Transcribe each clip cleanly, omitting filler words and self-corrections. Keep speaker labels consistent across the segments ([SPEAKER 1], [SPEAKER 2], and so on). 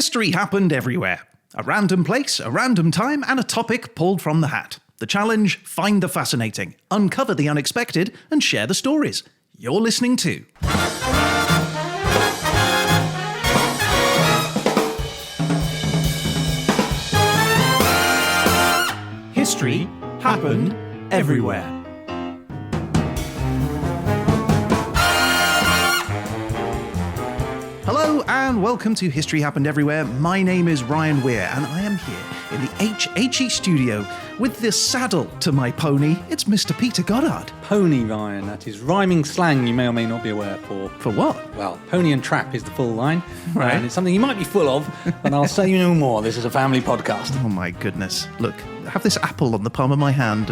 [SPEAKER 1] History happened everywhere. A random place, a random time, and a topic pulled from the hat. The challenge, find the fascinating, uncover the unexpected, and share the stories. You're listening to... History happened everywhere. Hello and welcome to History Happened Everywhere. My name is Ryan Weir and I am here in the HHE studio with the saddle to my pony. It's Mr. Peter Goddard.
[SPEAKER 2] Pony, Ryan. That is rhyming slang you may or may not be aware for.
[SPEAKER 1] For what?
[SPEAKER 2] Well, pony and trap is the full line.
[SPEAKER 1] Right.
[SPEAKER 2] And it's something you might be full of, but I'll say no more. This is a family podcast.
[SPEAKER 1] Oh my goodness. Look, I have this apple on the palm of my hand.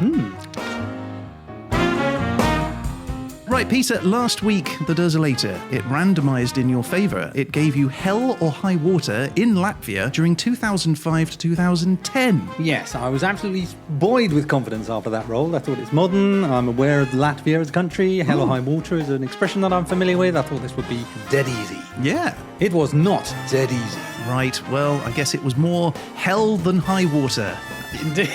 [SPEAKER 1] Right, Peter, last week, the Desolator, it randomised in your favour. It gave you hell or high water in Latvia during 2005 to 2010.
[SPEAKER 2] Yes, I was absolutely buoyed with confidence after that role. I thought it's modern. I'm aware of Latvia as a country. Hell or high water is an expression that I'm familiar with. I thought this would be dead easy.
[SPEAKER 1] Yeah.
[SPEAKER 2] It was not dead easy.
[SPEAKER 1] Right, well, I guess it was more hell than high water.
[SPEAKER 2] Indeed.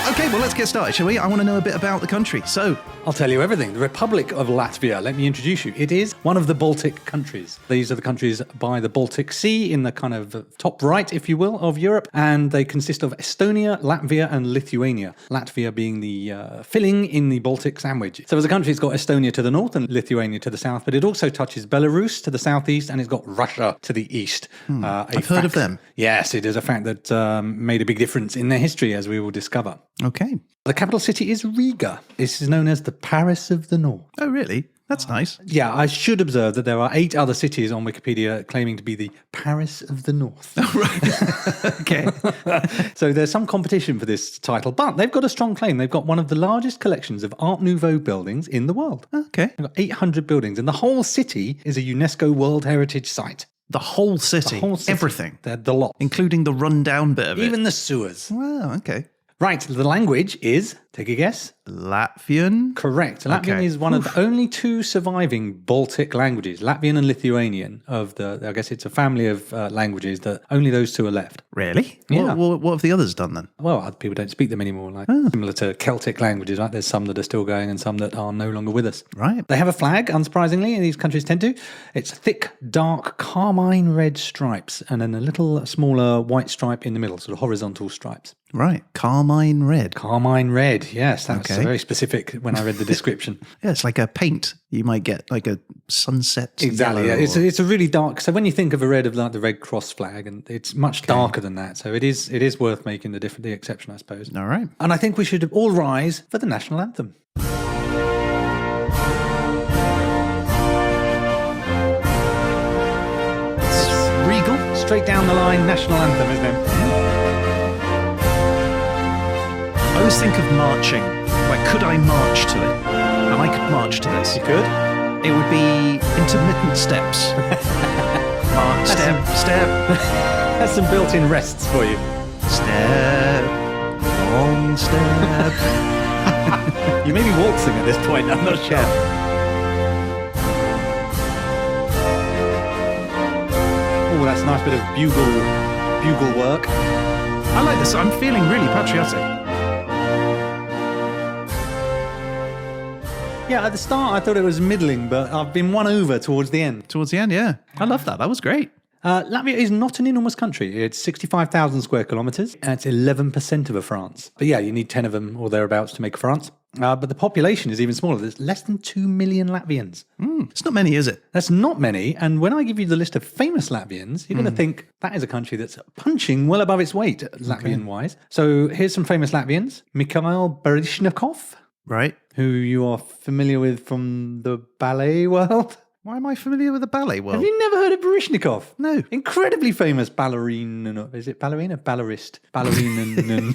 [SPEAKER 1] Okay, well, let's get started, shall we? I want to know a bit about the country. So,
[SPEAKER 2] I'll tell you everything. The Republic of Latvia, let me introduce you. It is one of the Baltic countries. These are the countries by the Baltic Sea in the kind of top right, if you will, of Europe. And they consist of Estonia, Latvia and Lithuania. Latvia being the filling in the Baltic sandwich. So as a country, it's got Estonia to the north and Lithuania to the south, but it also touches Belarus to the southeast and it's got Russia to the east.
[SPEAKER 1] I've heard of them.
[SPEAKER 2] Yes, it is a fact that made a big difference in their history, as we will discover.
[SPEAKER 1] Okay.
[SPEAKER 2] The capital city is Riga. This is known as the Paris of the North.
[SPEAKER 1] Oh, really? That's nice.
[SPEAKER 2] Yeah, I should observe that there are 8 other cities on Wikipedia claiming to be the Paris of the North.
[SPEAKER 1] Oh, right. Okay.
[SPEAKER 2] So there's some competition for this title, but they've got a strong claim. They've got one of the largest collections of Art Nouveau buildings in the world.
[SPEAKER 1] Okay.
[SPEAKER 2] They've got 800 buildings, and the whole city is a UNESCO World Heritage Site.
[SPEAKER 1] The whole city?
[SPEAKER 2] The whole city.
[SPEAKER 1] Everything?
[SPEAKER 2] The lot.
[SPEAKER 1] Including the rundown bit of it?
[SPEAKER 2] Even the sewers.
[SPEAKER 1] Wow, okay.
[SPEAKER 2] Right, the language is, take a guess.
[SPEAKER 1] Latvian?
[SPEAKER 2] Correct. Latvian is one of the only 2 surviving Baltic languages, Latvian and Lithuanian, of the, I guess it's a family of languages that only those 2 are left.
[SPEAKER 1] Really?
[SPEAKER 2] Yeah.
[SPEAKER 1] What have the others done then?
[SPEAKER 2] Well, other people don't speak them anymore, similar to Celtic languages, right? There's some that are still going and some that are no longer with us.
[SPEAKER 1] Right.
[SPEAKER 2] They have a flag, unsurprisingly, and these countries tend to. It's thick, dark, carmine red stripes and then a little smaller white stripe in the middle, sort of horizontal stripes.
[SPEAKER 1] Right. Carmine red.
[SPEAKER 2] Carmine red, yes. That's very specific when I read the description.
[SPEAKER 1] Yeah, it's like a paint. You might get like a sunset.
[SPEAKER 2] Exactly.
[SPEAKER 1] Yellow
[SPEAKER 2] Yeah. It's a really dark. So when you think of a red of like the Red Cross flag, and it's much darker than that. So it is worth making the exception, I suppose.
[SPEAKER 1] All right.
[SPEAKER 2] And I think we should all rise for the national anthem.
[SPEAKER 1] It's regal.
[SPEAKER 2] Straight down the line, national anthem, isn't it?
[SPEAKER 1] I always think of marching. Like, could I march to it? And I could march to this.
[SPEAKER 2] You could?
[SPEAKER 1] It would be intermittent steps. March, step.
[SPEAKER 2] That's some built-in rests for you.
[SPEAKER 1] Step, long step.
[SPEAKER 2] You may be waltzing at this point, I'm not sure. Oh, that's a nice bit of bugle work.
[SPEAKER 1] I like this. I'm feeling really patriotic.
[SPEAKER 2] Yeah, at the start I thought it was middling, but I've been won over towards the end.
[SPEAKER 1] Towards the end, yeah. I love that. That was great.
[SPEAKER 2] Latvia is not an enormous country. It's 65,000 square kilometres, and it's 11% of a France. But yeah, you need 10 of them or thereabouts to make a France. But the population is even smaller. There's less than 2 million Latvians.
[SPEAKER 1] It's not many, is it?
[SPEAKER 2] That's not many. And when I give you the list of famous Latvians, you're going to think that is a country that's punching well above its weight, Latvian-wise. So here's some famous Latvians. Mikhail Baryshnikov,
[SPEAKER 1] Right.
[SPEAKER 2] who you are familiar with from the ballet world.
[SPEAKER 1] Why am I familiar with the ballet world?
[SPEAKER 2] Have you never heard of Baryshnikov?
[SPEAKER 1] No.
[SPEAKER 2] Incredibly famous ballerina. Is it ballerina? Ballerist. Ballerina.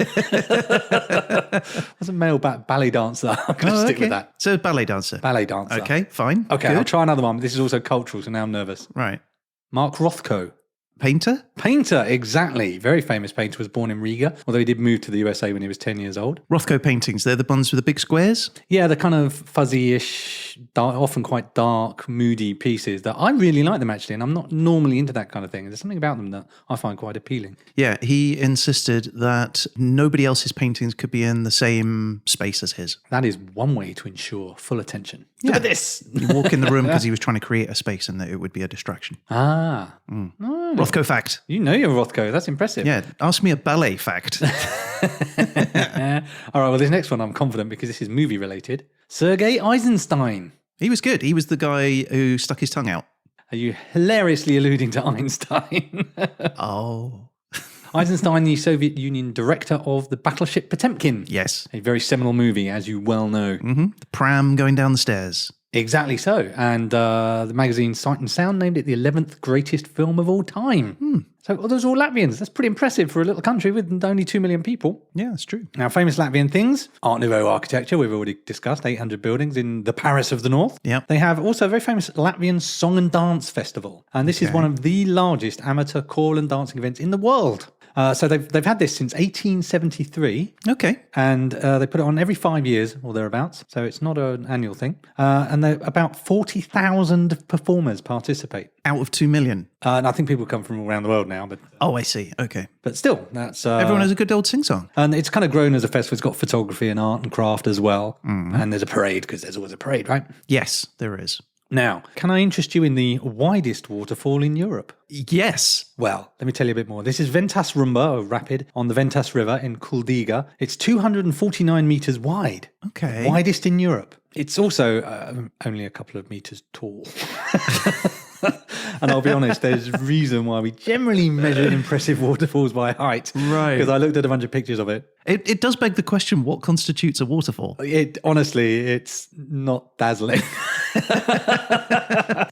[SPEAKER 2] What's a male ballet dancer? I'm going to stick with that.
[SPEAKER 1] So ballet dancer.
[SPEAKER 2] Ballet dancer.
[SPEAKER 1] Okay, fine.
[SPEAKER 2] Okay,
[SPEAKER 1] Good.
[SPEAKER 2] I'll try another one. But this is also cultural, so now I'm nervous.
[SPEAKER 1] Right.
[SPEAKER 2] Mark Rothko.
[SPEAKER 1] Painter?
[SPEAKER 2] Painter, exactly. Very famous painter, was born in Riga, although he did move to the USA when he was 10 years old.
[SPEAKER 1] Rothko paintings, they're the ones with the big squares?
[SPEAKER 2] Yeah, the kind of fuzzy-ish, dark, often quite dark, moody pieces that I really like them actually, and I'm not normally into that kind of thing. There's something about them that I find quite appealing.
[SPEAKER 1] Yeah, he insisted that nobody else's paintings could be in the same space as his.
[SPEAKER 2] That is one way to ensure full attention. Look at this.
[SPEAKER 1] You walk in the room because he was trying to create a space and that it would be a distraction.
[SPEAKER 2] Oh.
[SPEAKER 1] Rothko fact.
[SPEAKER 2] You know your Rothko. That's impressive.
[SPEAKER 1] Yeah, ask me a ballet fact.
[SPEAKER 2] All right, well, this next one I'm confident because this is movie related. Sergey Eisenstein.
[SPEAKER 1] He was good. He was the guy who stuck his tongue out.
[SPEAKER 2] Are you hilariously alluding to Einstein?
[SPEAKER 1] Oh.
[SPEAKER 2] Eisenstein, the Soviet Union director of the battleship Potemkin.
[SPEAKER 1] Yes.
[SPEAKER 2] A very seminal movie, as you well know.
[SPEAKER 1] Mm-hmm. The pram going down the stairs.
[SPEAKER 2] Exactly so. And the magazine Sight and Sound named it the 11th greatest film of all time. So those are all Latvians. That's pretty impressive for a little country with only 2 million people.
[SPEAKER 1] Yeah, that's true.
[SPEAKER 2] Now, famous Latvian things, Art Nouveau architecture, we've already discussed, 800 buildings in the Paris of the North.
[SPEAKER 1] Yep.
[SPEAKER 2] They have also a very famous Latvian Song and Dance Festival. And this is one of the largest amateur choral and dancing events in the world. So they've had this since 1873.
[SPEAKER 1] Okay.
[SPEAKER 2] And they put it on every 5 years or thereabouts. So it's not an annual thing. And about 40,000 performers participate.
[SPEAKER 1] Out of 2 million.
[SPEAKER 2] And I think people come from all around the world now.
[SPEAKER 1] Oh, I see. Okay.
[SPEAKER 2] But still, that's...
[SPEAKER 1] Everyone has a good old sing-song.
[SPEAKER 2] And it's kind of grown as a festival. It's got photography and art and craft as well. And there's a parade, because there's always a parade, right?
[SPEAKER 1] Yes, there is.
[SPEAKER 2] Now, can I interest you in the widest waterfall in Europe?
[SPEAKER 1] Yes.
[SPEAKER 2] Well, let me tell you a bit more. This is Ventas Rumba, a rapid on the Ventas River in Kuldiga. It's 249 metres wide.
[SPEAKER 1] Okay.
[SPEAKER 2] Widest in Europe. It's also only a couple of metres tall. And I'll be honest, there's a reason why we generally measure impressive waterfalls by height.
[SPEAKER 1] Right.
[SPEAKER 2] Because I looked at a bunch of pictures of it.
[SPEAKER 1] It does beg the question, what constitutes a waterfall?
[SPEAKER 2] Honestly, it's not dazzling.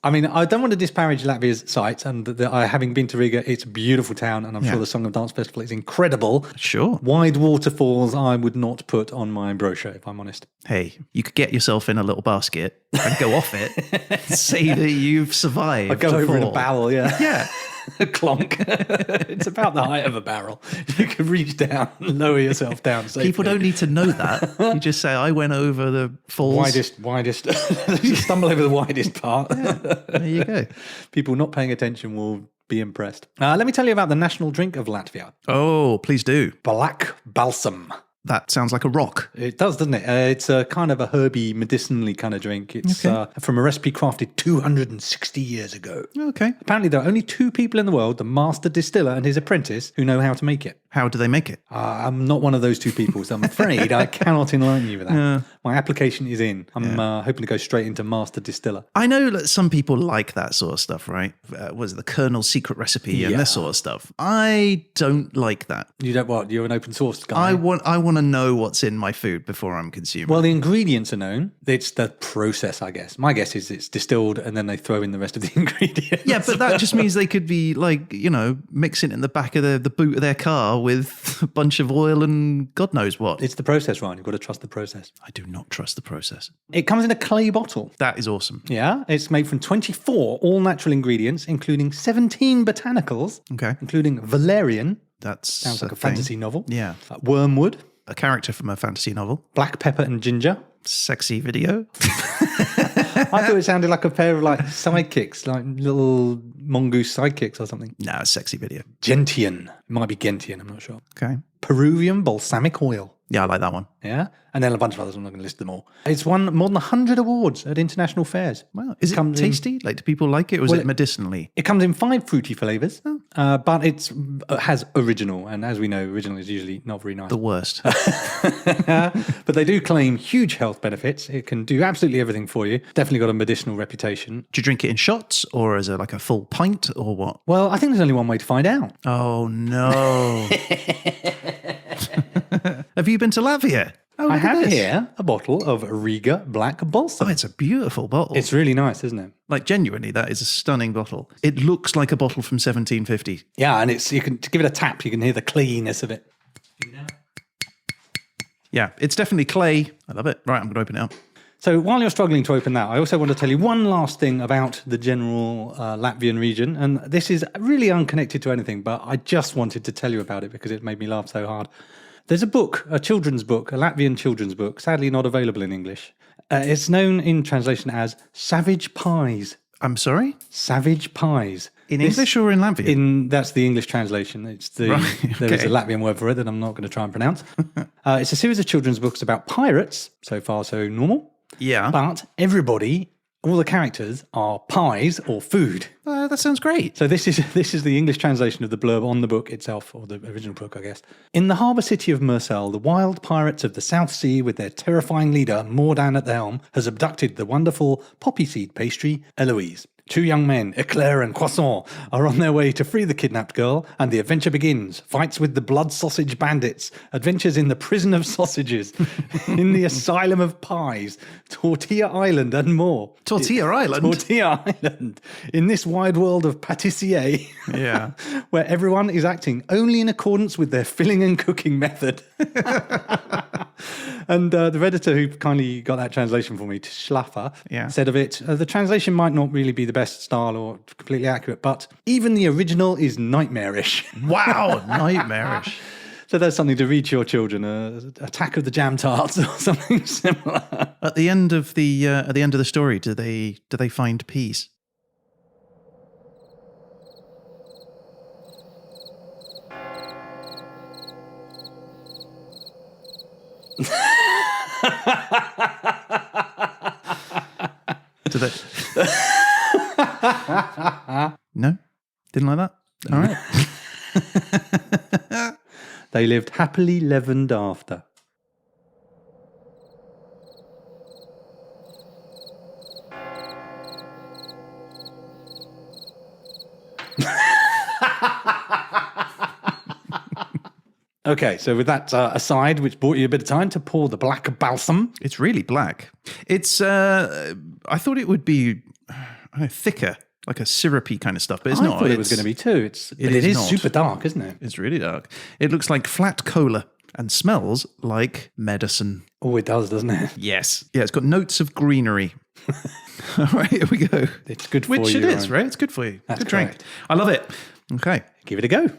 [SPEAKER 2] I mean, I don't want to disparage Latvia's sights, and having been to Riga, it's a beautiful town, and I'm sure the Song of Dance Festival is incredible.
[SPEAKER 1] Sure.
[SPEAKER 2] Wide waterfalls I would not put on my brochure, if I'm honest.
[SPEAKER 1] Hey, you could get yourself in a little basket and go off it, say that you've survived.
[SPEAKER 2] I'd go over in a barrel, yeah.
[SPEAKER 1] Yeah.
[SPEAKER 2] Clonk. It's about the height of a barrel. You can reach down and lower yourself down safely.
[SPEAKER 1] People don't need to know that. You just say, I went over the falls.
[SPEAKER 2] Widest. You stumble over the widest part.
[SPEAKER 1] Yeah, there you go.
[SPEAKER 2] People not paying attention will be impressed. Let me tell you about the national drink of Latvia.
[SPEAKER 1] Oh, please do.
[SPEAKER 2] Black balsam.
[SPEAKER 1] That sounds like a rock.
[SPEAKER 2] It does, doesn't it? It's a kind of a herby, medicinally kind of drink. It's from a recipe crafted 260 years ago.
[SPEAKER 1] Okay.
[SPEAKER 2] Apparently, there are only 2 people in the world, the master distiller and his apprentice, who know how to make it.
[SPEAKER 1] How do they make it?
[SPEAKER 2] I'm not one of those 2 people, so I'm afraid I cannot enlighten you with that. My application is in. I'm hoping to go straight into master distiller.
[SPEAKER 1] I know that some people like that sort of stuff, right? Was it the Colonel's secret recipe and this sort of stuff? I don't like that.
[SPEAKER 2] You don't what? You're an open source guy.
[SPEAKER 1] I want to know what's in my food before I'm consuming.
[SPEAKER 2] Well, the ingredients are known. It's the process, I guess. My guess is it's distilled and then they throw in the rest of the ingredients.
[SPEAKER 1] Yeah, but that just means they could be like, mixing it in the back of the boot of their car with a bunch of oil and God knows what.
[SPEAKER 2] It's the process, Ryan. You've got to trust the process.
[SPEAKER 1] I do not trust the process.
[SPEAKER 2] It comes in a clay bottle.
[SPEAKER 1] That is awesome.
[SPEAKER 2] Yeah, it's made from 24 all-natural ingredients, including 17 botanicals, including valerian.
[SPEAKER 1] That
[SPEAKER 2] sounds like a fantasy novel.
[SPEAKER 1] Yeah.
[SPEAKER 2] Wormwood.
[SPEAKER 1] A character from a fantasy novel.
[SPEAKER 2] Black pepper and ginger.
[SPEAKER 1] Sexy video.
[SPEAKER 2] I thought it sounded like a pair of sidekicks, like little mongoose sidekicks or something.
[SPEAKER 1] No, sexy video.
[SPEAKER 2] Gentian. It might be Gentian, I'm not sure.
[SPEAKER 1] Okay.
[SPEAKER 2] Peruvian balsamic oil.
[SPEAKER 1] Yeah, I like that one.
[SPEAKER 2] Yeah. And then a bunch of others. I'm not going to list them all. It's won more than 100 awards at international fairs.
[SPEAKER 1] Wow. Is it tasty? Do people like it, or is it medicinally?
[SPEAKER 2] It comes in 5 fruity flavours, but it has original. And as we know, original is usually not very nice.
[SPEAKER 1] The worst.
[SPEAKER 2] But they do claim huge health benefits. It can do absolutely everything for you. Definitely got a medicinal reputation.
[SPEAKER 1] Do you drink it in shots, or is it like a full pint, or what?
[SPEAKER 2] Well, I think there's only one way to find out.
[SPEAKER 1] Oh, no. Have you been to Latvia? Oh,
[SPEAKER 2] I have here a bottle of Riga Black Balsam.
[SPEAKER 1] Oh, it's a beautiful bottle.
[SPEAKER 2] It's really nice, isn't it?
[SPEAKER 1] Like, genuinely, that is a stunning bottle. It looks like a bottle from 1750.
[SPEAKER 2] Yeah, and you can give it a tap, you can hear the clayiness of it.
[SPEAKER 1] Yeah, it's definitely clay. I love it. Right, I'm going to open it up.
[SPEAKER 2] So while you're struggling to open that, I also want to tell you one last thing about the general Latvian region. And this is really unconnected to anything, but I just wanted to tell you about it because it made me laugh so hard. There's a book, a children's book, a Latvian children's book, sadly not available in English. It's known in translation as Savage Pies.
[SPEAKER 1] I'm sorry?
[SPEAKER 2] Savage Pies.
[SPEAKER 1] In English or in Latvian?
[SPEAKER 2] That's the English translation. There is a Latvian word for it that I'm not going to try and pronounce. It's a series of children's books about pirates. So far, so normal.
[SPEAKER 1] Yeah.
[SPEAKER 2] But everybody, all the characters are pies or food.
[SPEAKER 1] That sounds great.
[SPEAKER 2] So this is the English translation of the blurb on the book itself, or the original book, I guess. In the harbour city of Mersel, the wild pirates of the South Sea, with their terrifying leader, Mordan at the helm, has abducted the wonderful poppy seed pastry, Eloise. 2 young men, Eclair and Croissant, are on their way to free the kidnapped girl, and the adventure begins. Fights with the blood sausage bandits, adventures in the prison of sausages, in the asylum of pies, Tortilla Island, and more.
[SPEAKER 1] Tortilla
[SPEAKER 2] Island. In this wide world of pâtissier,
[SPEAKER 1] yeah,
[SPEAKER 2] where everyone is acting only in accordance with their filling and cooking method. And the editor who kindly got that translation for me, Schlaffer, said of it, the translation might not really be the best style or completely accurate, but even the original is nightmarish.
[SPEAKER 1] Wow, nightmarish.
[SPEAKER 2] So there's something to read to your children, Attack of the Jam Tarts or something similar.
[SPEAKER 1] At the end of the story, do they find peace? Do they? No? Didn't like that? All right.
[SPEAKER 2] They lived happily leavened after. Okay, so with that aside, which bought you a bit of time to pour the black balsam.
[SPEAKER 1] It's really black. It's, I thought it would be thicker, like a syrupy kind of stuff, but it's not.
[SPEAKER 2] I thought it was going to be too. It is super dark, isn't it?
[SPEAKER 1] It's really dark. It looks like flat cola and smells like medicine.
[SPEAKER 2] Oh, it does, doesn't it?
[SPEAKER 1] Yes. Yeah, it's got notes of greenery. All right, here we go.
[SPEAKER 2] It's good for you.
[SPEAKER 1] Which it is, right? It's good for you.
[SPEAKER 2] That's
[SPEAKER 1] good drink.
[SPEAKER 2] correct.
[SPEAKER 1] I love it. Okay.
[SPEAKER 2] Give it a go.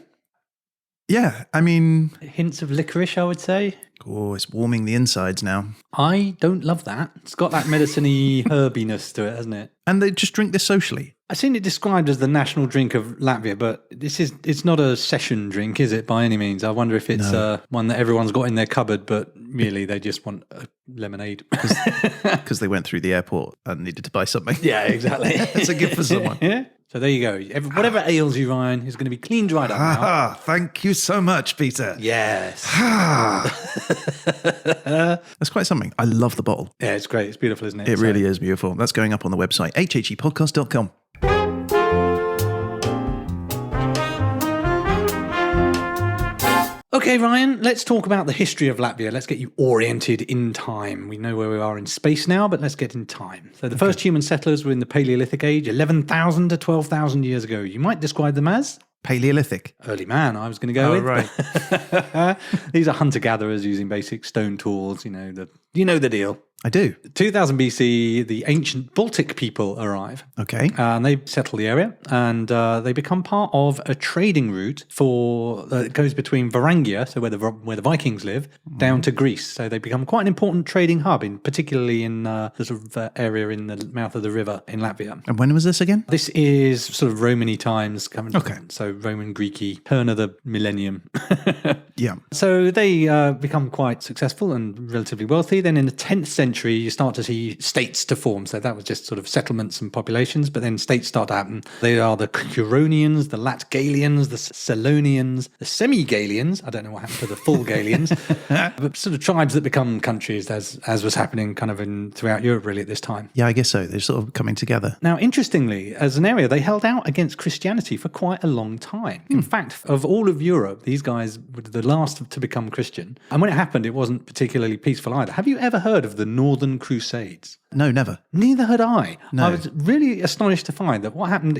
[SPEAKER 1] Yeah, I mean...
[SPEAKER 2] Hints of licorice, I would say.
[SPEAKER 1] Oh, it's warming the insides now.
[SPEAKER 2] I don't love that. It's got that medicine-y herbiness to it, hasn't it?
[SPEAKER 1] And they just drink this socially.
[SPEAKER 2] I've seen it described as the national drink of Latvia, but it's not a session drink, is it, by any means? I wonder if it's one that everyone's got in their cupboard, but really they just want a lemonade.
[SPEAKER 1] Because they went through the airport and needed to buy something.
[SPEAKER 2] Yeah, exactly.
[SPEAKER 1] It's a gift for someone.
[SPEAKER 2] Yeah. So there you go. Whatever ails you, Ryan, is going to be clean dried up now.
[SPEAKER 1] Thank you so much, Peter.
[SPEAKER 2] Yes.
[SPEAKER 1] That's quite something. I love the bottle.
[SPEAKER 2] Yeah, it's great. It's beautiful, isn't it?
[SPEAKER 1] It really is beautiful. That's going up on the website, hhepodcast.com.
[SPEAKER 2] Okay, Ryan, let's talk about the history of Latvia. Let's get you oriented in time. We know where we are in space now, but let's get in time. So the first human settlers were in the Paleolithic age, 11,000 to 12,000 years ago. You might describe them as?
[SPEAKER 1] Paleolithic.
[SPEAKER 2] Early man, I was going to go with.
[SPEAKER 1] Right.
[SPEAKER 2] These are hunter-gatherers using basic stone tools, you know the deal.
[SPEAKER 1] I do. 2000
[SPEAKER 2] BC, the ancient Baltic people arrive.
[SPEAKER 1] Okay.
[SPEAKER 2] And they settle the area, and they become part of a trading route it goes between Varangia, so where the Vikings live, down to Greece. So they become quite an important trading hub, particularly in the sort of area in the mouth of the river in Latvia.
[SPEAKER 1] And when was this again?
[SPEAKER 2] This is sort of Romany times coming.
[SPEAKER 1] Okay.
[SPEAKER 2] So Roman Greeky, turn of the millennium.
[SPEAKER 1] Yeah.
[SPEAKER 2] So they become quite successful and relatively wealthy. Then in the 10th century, you start to see states to form. So that was just sort of settlements and populations, but then states start to happen. They are the Curonians, the Latgalians, the Selonians, the Semi-Galians. I don't know what happened to the full Galians, but sort of tribes that become countries as was happening kind of throughout Europe really at this time.
[SPEAKER 1] Yeah, I guess so. They're sort of coming together.
[SPEAKER 2] Now, interestingly, as an area, they held out against Christianity for quite a long time. In fact, of all of Europe, these guys were the last to become Christian. And when it happened, it wasn't particularly peaceful either. Have you ever heard of the Northern Crusades?
[SPEAKER 1] No, never.
[SPEAKER 2] Neither had I.
[SPEAKER 1] No.
[SPEAKER 2] I was really astonished to find that what happened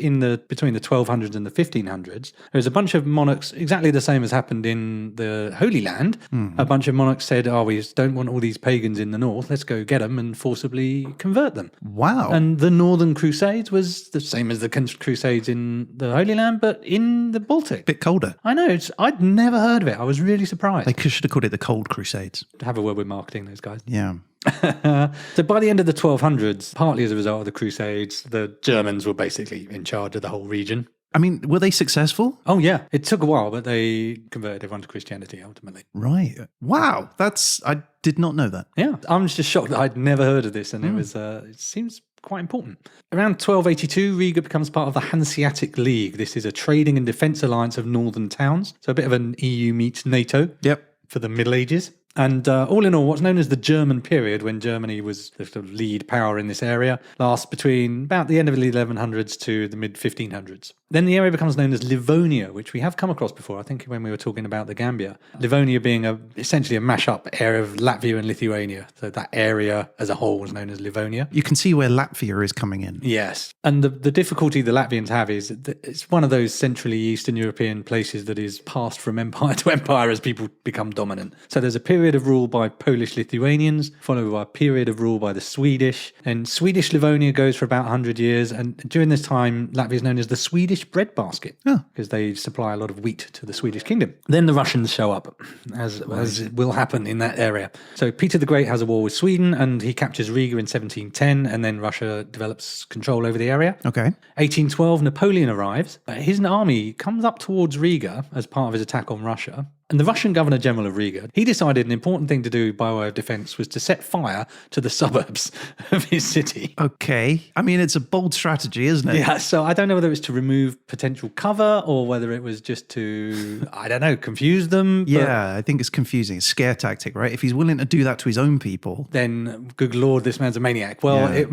[SPEAKER 2] between the 1200s and the 1500s, there was a bunch of monarchs, exactly the same as happened in the Holy Land. A bunch of monarchs said, we don't want all these pagans in the north, let's go get them and forcibly convert them.
[SPEAKER 1] Wow.
[SPEAKER 2] And the Northern Crusades was the same as the Crusades in the Holy Land, but in the Baltic.
[SPEAKER 1] Bit colder.
[SPEAKER 2] I know, I'd never heard of it. I was really surprised.
[SPEAKER 1] They should have called it the Cold Crusades.
[SPEAKER 2] Have a word with marketing, those guys.
[SPEAKER 1] Yeah.
[SPEAKER 2] So by the end of the 1200s, partly as a result of the Crusades, the Germans were basically in charge of the whole region.
[SPEAKER 1] I mean, were they successful?
[SPEAKER 2] Oh, yeah. It took a while, but they converted everyone to Christianity ultimately.
[SPEAKER 1] Right. Wow. I did not know that.
[SPEAKER 2] Yeah. I'm just shocked that I'd never heard of this, and it seems quite important. Around 1282, Riga becomes part of the Hanseatic League. This is a trading and defence alliance of northern towns. So a bit of an EU meets NATO.
[SPEAKER 1] Yep.
[SPEAKER 2] For the Middle Ages. And all in all, what's known as the German period, when Germany was the sort of lead power in this area, lasts between about the end of the 1100s to the mid-1500s. Then the area becomes known as Livonia, which we have come across before, I think when we were talking about the Gambia. Livonia being essentially a mash-up area of Latvia and Lithuania. So that area as a whole was known as Livonia.
[SPEAKER 1] You can see where Latvia is coming in.
[SPEAKER 2] Yes. And the difficulty the Latvians have is that it's one of those centrally Eastern European places that is passed from empire to empire as people become dominant. So there's a period of rule by Polish-Lithuanians, followed by a period of rule by the Swedish. And Swedish Livonia goes for about 100 years. And during this time, Latvia is known as the Swedish breadbasket because they supply a lot of wheat to the Swedish kingdom. Then the Russians show up, as it will happen in that area. So Peter the Great has a war with Sweden and he captures Riga in 1710, and then Russia develops control over the area.
[SPEAKER 1] Okay.
[SPEAKER 2] 1812, Napoleon arrives. His army comes up towards Riga as part of his attack on Russia. And the Russian Governor-General of Riga, he decided an important thing to do by way of defence was to set fire to the suburbs of his city.
[SPEAKER 1] Okay. I mean, it's a bold strategy, isn't it?
[SPEAKER 2] Yeah, so I don't know whether it was to remove potential cover or whether it was just to, I don't know, confuse them.
[SPEAKER 1] Yeah, I think it's confusing. It's a scare tactic, right? If he's willing to do that to his own people.
[SPEAKER 2] Then, good Lord, this man's a maniac. Well,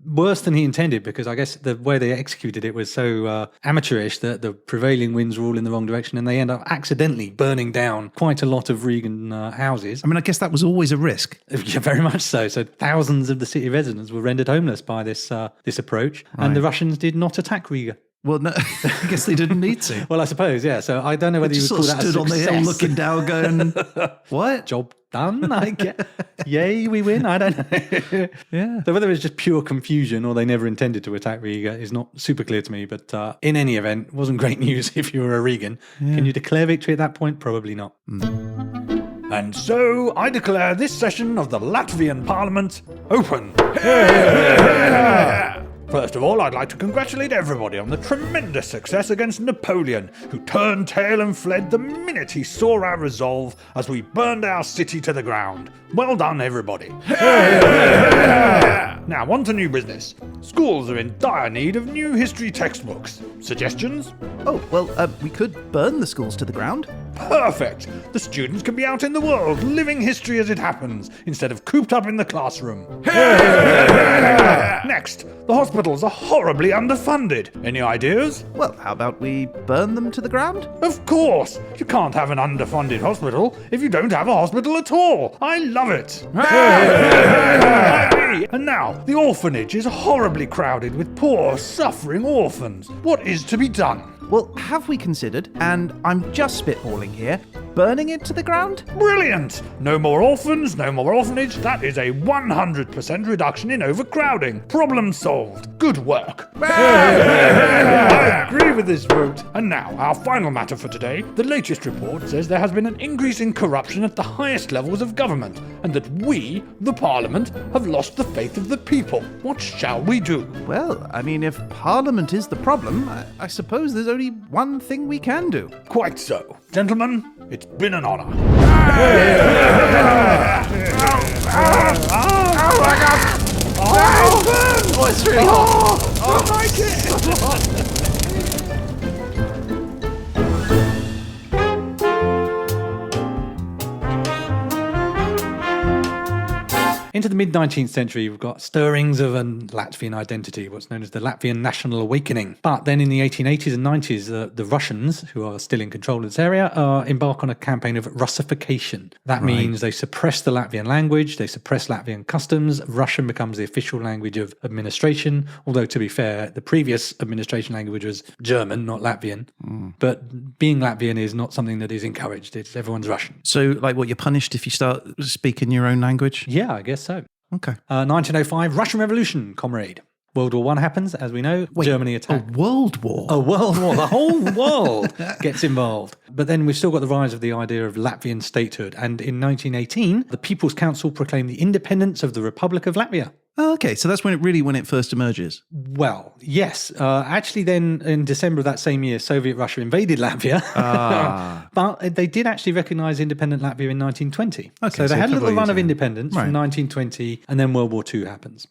[SPEAKER 2] worse than he intended, because I guess the way they executed it was so amateurish that the prevailing winds were all in the wrong direction and they end up accidentally burning down quite a lot of Regan houses.
[SPEAKER 1] I mean, I guess that was always a risk.
[SPEAKER 2] Yeah, very much so. So thousands of the city residents were rendered homeless by this approach,
[SPEAKER 1] Right.
[SPEAKER 2] and the Russians did not attack Riga.
[SPEAKER 1] Well, no, I guess they didn't need to.
[SPEAKER 2] Well, I suppose, yeah. So I don't know whether you would
[SPEAKER 1] Just
[SPEAKER 2] call
[SPEAKER 1] sort of
[SPEAKER 2] that a
[SPEAKER 1] stood on the
[SPEAKER 2] success.
[SPEAKER 1] hill looking down going, what?
[SPEAKER 2] Job done, I guess. Yay, we win. I don't know.
[SPEAKER 1] Yeah.
[SPEAKER 2] So whether it's just pure confusion or they never intended to attack Riga is not super clear to me. But in any event, it wasn't great news if you were a Regan. Can you declare victory at that point? Probably not.
[SPEAKER 3] And so I declare this session of the Latvian Parliament open. First of all, I'd like to congratulate everybody on the tremendous success against Napoleon, who turned tail and fled the minute he saw our resolve as we burned our city to the ground. Well done, everybody. Now, on to new business. Schools are in dire need of new history textbooks. Suggestions?
[SPEAKER 1] Oh, well, we could burn the schools to the ground.
[SPEAKER 3] Perfect! The students can be out in the world, living history as it happens, instead of cooped up in the classroom. Next, the hospitals are horribly underfunded. Any ideas?
[SPEAKER 1] Well, how about we burn them to the ground?
[SPEAKER 3] Of course! You can't have an underfunded hospital if you don't have a hospital at all. I love it! And now, the orphanage is horribly crowded with poor, suffering orphans. What is to be done?
[SPEAKER 1] Well, have we considered, and I'm just spitballing here, burning it to the ground?
[SPEAKER 3] Brilliant! No more orphans, no more orphanage. That is a 100% reduction in overcrowding. Problem solved. Good work. I agree with this vote. And now, our final matter for today. The latest report says there has been an increase in corruption at the highest levels of government, and that we, the Parliament, have lost the faith of the people. What shall we do?
[SPEAKER 1] Well, I mean, if Parliament is the problem, I suppose there's only one thing we can do.
[SPEAKER 3] Quite so. Gentlemen, it's been an honor.
[SPEAKER 1] Oh, it's really hot!
[SPEAKER 2] Into the mid-19th century, we've got stirrings of a Latvian identity, what's known as the Latvian National Awakening. But then in the 1880s and 90s, the Russians, who are still in control of this area, embark on a campaign of Russification. That means they suppress the Latvian language, they suppress Latvian customs. Russian becomes the official language of administration, although to be fair, the previous administration language was German, not Latvian. But being Latvian is not something that is encouraged. Everyone's Russian.
[SPEAKER 1] So, like, what, you're punished if you start speaking your own language?
[SPEAKER 2] Yeah, I guess so.
[SPEAKER 1] Okay.
[SPEAKER 2] 1905, Russian Revolution, comrade. World War I happens, as we know. Germany attacked.
[SPEAKER 1] A world war?
[SPEAKER 2] A world war. The whole world gets involved. But then we've still got the rise of the idea of Latvian statehood. And in 1918, the People's Council proclaimed the independence of the Republic of Latvia.
[SPEAKER 1] Oh, okay, so that's when it first emerges.
[SPEAKER 2] Well, yes. Actually, then in December of that same year, Soviet Russia invaded Latvia. But they did actually recognise independent Latvia in 1920. Okay, so they had a little run of independence from 1920, and then World War II happens.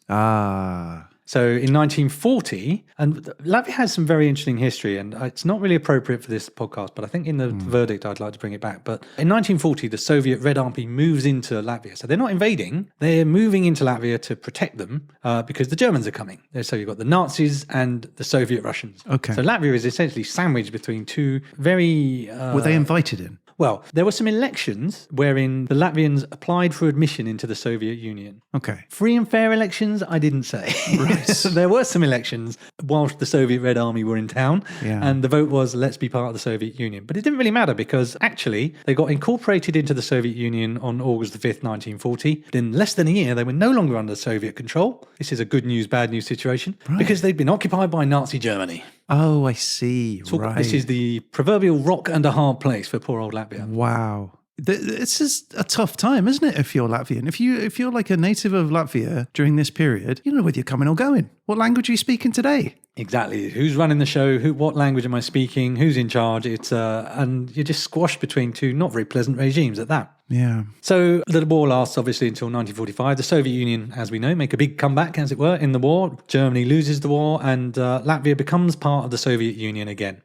[SPEAKER 2] So in 1940, and Latvia has some very interesting history, and it's not really appropriate for this podcast, but I think in the verdict I'd like to bring it back. But in 1940, the Soviet Red Army moves into Latvia. So they're not invading, they're moving into Latvia to protect them because the Germans are coming. So you've got the Nazis and the Soviet Russians.
[SPEAKER 1] Okay.
[SPEAKER 2] So Latvia is essentially sandwiched between two very...
[SPEAKER 1] Were they invited in?
[SPEAKER 2] Well, there were some elections wherein the Latvians applied for admission into the Soviet Union.
[SPEAKER 1] Okay.
[SPEAKER 2] Free and fair elections, I didn't say. Right. There were some elections whilst the Soviet Red Army were in town, and the vote was, let's be part of the Soviet Union. But it didn't really matter because actually they got incorporated into the Soviet Union on August the 5th, 1940. But in less than a year, they were no longer under Soviet control. This is a good news, bad news situation because they'd been occupied by Nazi Germany.
[SPEAKER 1] Oh, I see.
[SPEAKER 2] So
[SPEAKER 1] right.
[SPEAKER 2] This is the proverbial rock and a hard place for poor old Latvia.
[SPEAKER 1] Wow. This is a tough time, isn't it, if you're Latvian? If you're like a native of Latvia during this period, you don't know whether you're coming or going. What language are you speaking today?
[SPEAKER 2] Exactly. Who's running the show? What language am I speaking? Who's in charge? And you're just squashed between two not very pleasant regimes at that.
[SPEAKER 1] Yeah.
[SPEAKER 2] So the war lasts obviously until 1945. The Soviet Union, as we know, make a big comeback, as it were, in the war. Germany loses the war and Latvia becomes part of the Soviet Union again,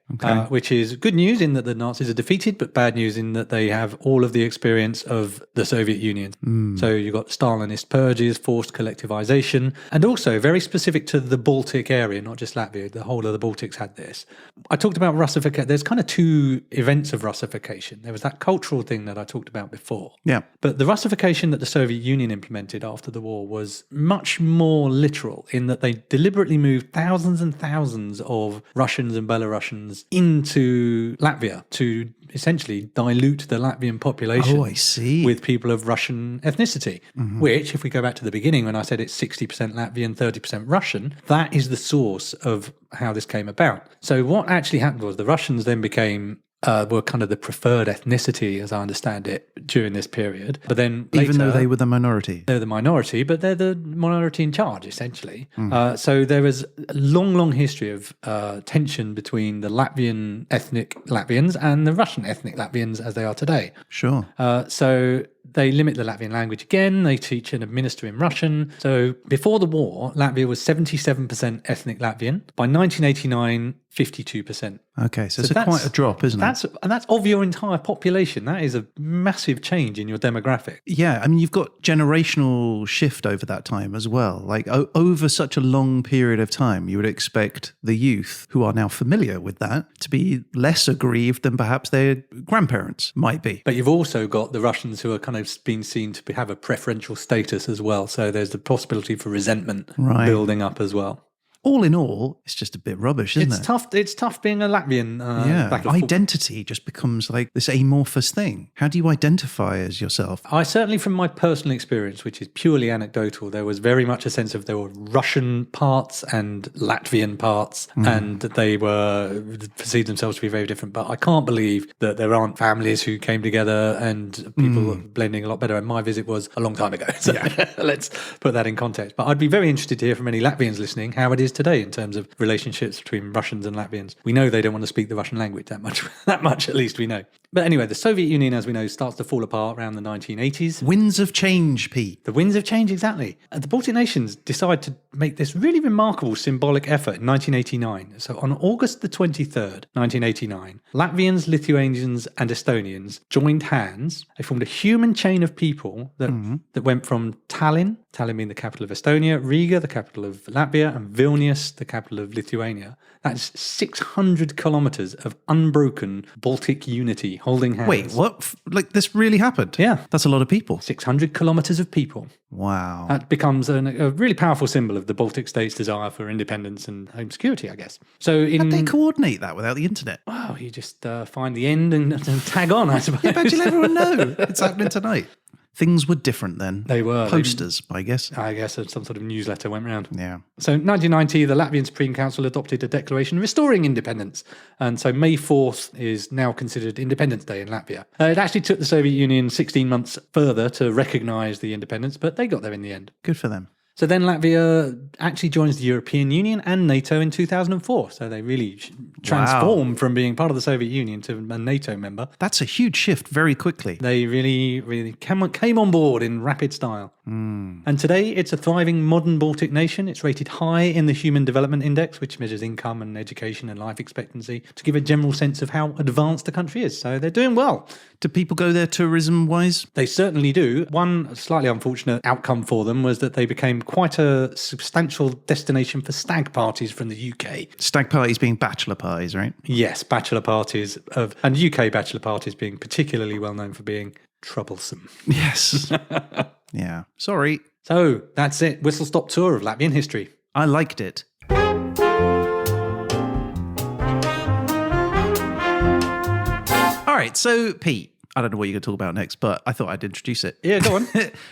[SPEAKER 2] which is good news in that the Nazis are defeated, but bad news in that they have all of the experience of the Soviet Union. So you've got Stalinist purges, forced collectivization, and also very specific to the Baltic area, not just Latvia. The whole of the Baltics had this. I talked about Russification. There's kind of two events of Russification. There was that cultural thing that I talked about before.
[SPEAKER 1] Yeah.
[SPEAKER 2] But the Russification that the Soviet Union implemented after the war was much more literal in that they deliberately moved thousands and thousands of Russians and Belarusians into Latvia to essentially dilute the Latvian population.
[SPEAKER 1] Oh, I see.
[SPEAKER 2] With people of Russian ethnicity, which, if we go back to the beginning when I said it's 60% Latvian, 30% Russian, that is the source of how this came about. So what actually happened was the Russians then became were kind of the preferred ethnicity, as I understand it, during this period. But then later,
[SPEAKER 1] even though they were the minority?
[SPEAKER 2] They're the minority, but they're the minority in charge, essentially. So there is a long, long history of tension between the Latvian ethnic Latvians and the Russian ethnic Latvians as they are today.
[SPEAKER 1] Sure.
[SPEAKER 2] So they limit the Latvian language again. They teach and administer in Russian. So before the war, Latvia was 77% ethnic Latvian. By 1989, 52%.
[SPEAKER 1] Okay, so it's quite a drop, isn't it?
[SPEAKER 2] That's of your entire population. That is a massive change in your demographic.
[SPEAKER 1] Yeah, I mean, you've got generational shift over that time as well. Like over such a long period of time, you would expect the youth who are now familiar with that to be less aggrieved than perhaps their grandparents might be.
[SPEAKER 2] But you've also got the Russians who are kind of being seen to have a preferential status as well. So there's the possibility for resentment building up as well.
[SPEAKER 1] All in all, it's just a bit rubbish, isn't it?
[SPEAKER 2] It's tough being a Latvian.
[SPEAKER 1] Identity just becomes like this amorphous thing. How do you identify as yourself?
[SPEAKER 2] I certainly, from my personal experience, which is purely anecdotal, there was very much a sense of there were Russian parts and Latvian parts, and they perceived themselves to be very different. But I can't believe that there aren't families who came together and people blending a lot better. And my visit was a long time ago. So let's put that in context. But I'd be very interested to hear from any Latvians listening how it is today in terms of relationships between Russians and Latvians. We know they don't want to speak the Russian language that much. That much, at least, we know. But anyway, the Soviet Union, as we know, starts to fall apart around the 1980s.
[SPEAKER 1] Winds of change, Pete.
[SPEAKER 2] The winds of change, exactly. The Baltic nations decide to make this really remarkable symbolic effort in 1989. So on August the 23rd, 1989, Latvians, Lithuanians and Estonians joined hands. They formed a human chain of people that went from Tallinn being the capital of Estonia, Riga, the capital of Latvia, and Vilnius, the capital of Lithuania. That's 600 kilometers of unbroken Baltic unity, holding hands.
[SPEAKER 1] Wait, what? Like, this really happened?
[SPEAKER 2] Yeah.
[SPEAKER 1] That's a lot of people.
[SPEAKER 2] 600 kilometers of people.
[SPEAKER 1] Wow.
[SPEAKER 2] That becomes a really powerful symbol of the Baltic states' desire for independence and home security, I guess. So
[SPEAKER 1] How'd they coordinate that without the internet?
[SPEAKER 2] Well, you just find the end and tag on, I suppose.
[SPEAKER 1] Yeah, but you'll everyone know it's happening tonight. Things were different then.
[SPEAKER 2] They were.
[SPEAKER 1] Posters, I guess.
[SPEAKER 2] I guess some sort of newsletter went around.
[SPEAKER 1] Yeah.
[SPEAKER 2] So in 1990, the Latvian Supreme Council adopted a declaration restoring independence. And so May 4th is now considered Independence Day in Latvia. It actually took the Soviet Union 16 months further to recognise the independence, but they got there in the end.
[SPEAKER 1] Good for them.
[SPEAKER 2] So then Latvia actually joins the European Union and NATO in 2004. So they really transformed from being part of the Soviet Union to a NATO member.
[SPEAKER 1] That's a huge shift very quickly.
[SPEAKER 2] They really came on board in rapid style. And today it's a thriving modern Baltic nation. It's rated high in the Human Development Index, which measures income and education and life expectancy to give a general sense of how advanced the country is. So they're doing well.
[SPEAKER 1] Do people go there tourism-wise?
[SPEAKER 2] They certainly do. One slightly unfortunate outcome for them was that they became quite a substantial destination for stag parties from the UK.
[SPEAKER 1] Stag parties being bachelor parties, right?
[SPEAKER 2] Yes, bachelor parties and UK bachelor parties being particularly well known for being troublesome.
[SPEAKER 1] Yes. Yeah. Sorry.
[SPEAKER 2] So that's it. Whistle stop tour of Latvian history.
[SPEAKER 1] I liked it. All right. So, Pete, I don't know what you're going to talk about next, but I thought I'd introduce it.
[SPEAKER 2] Yeah, go on.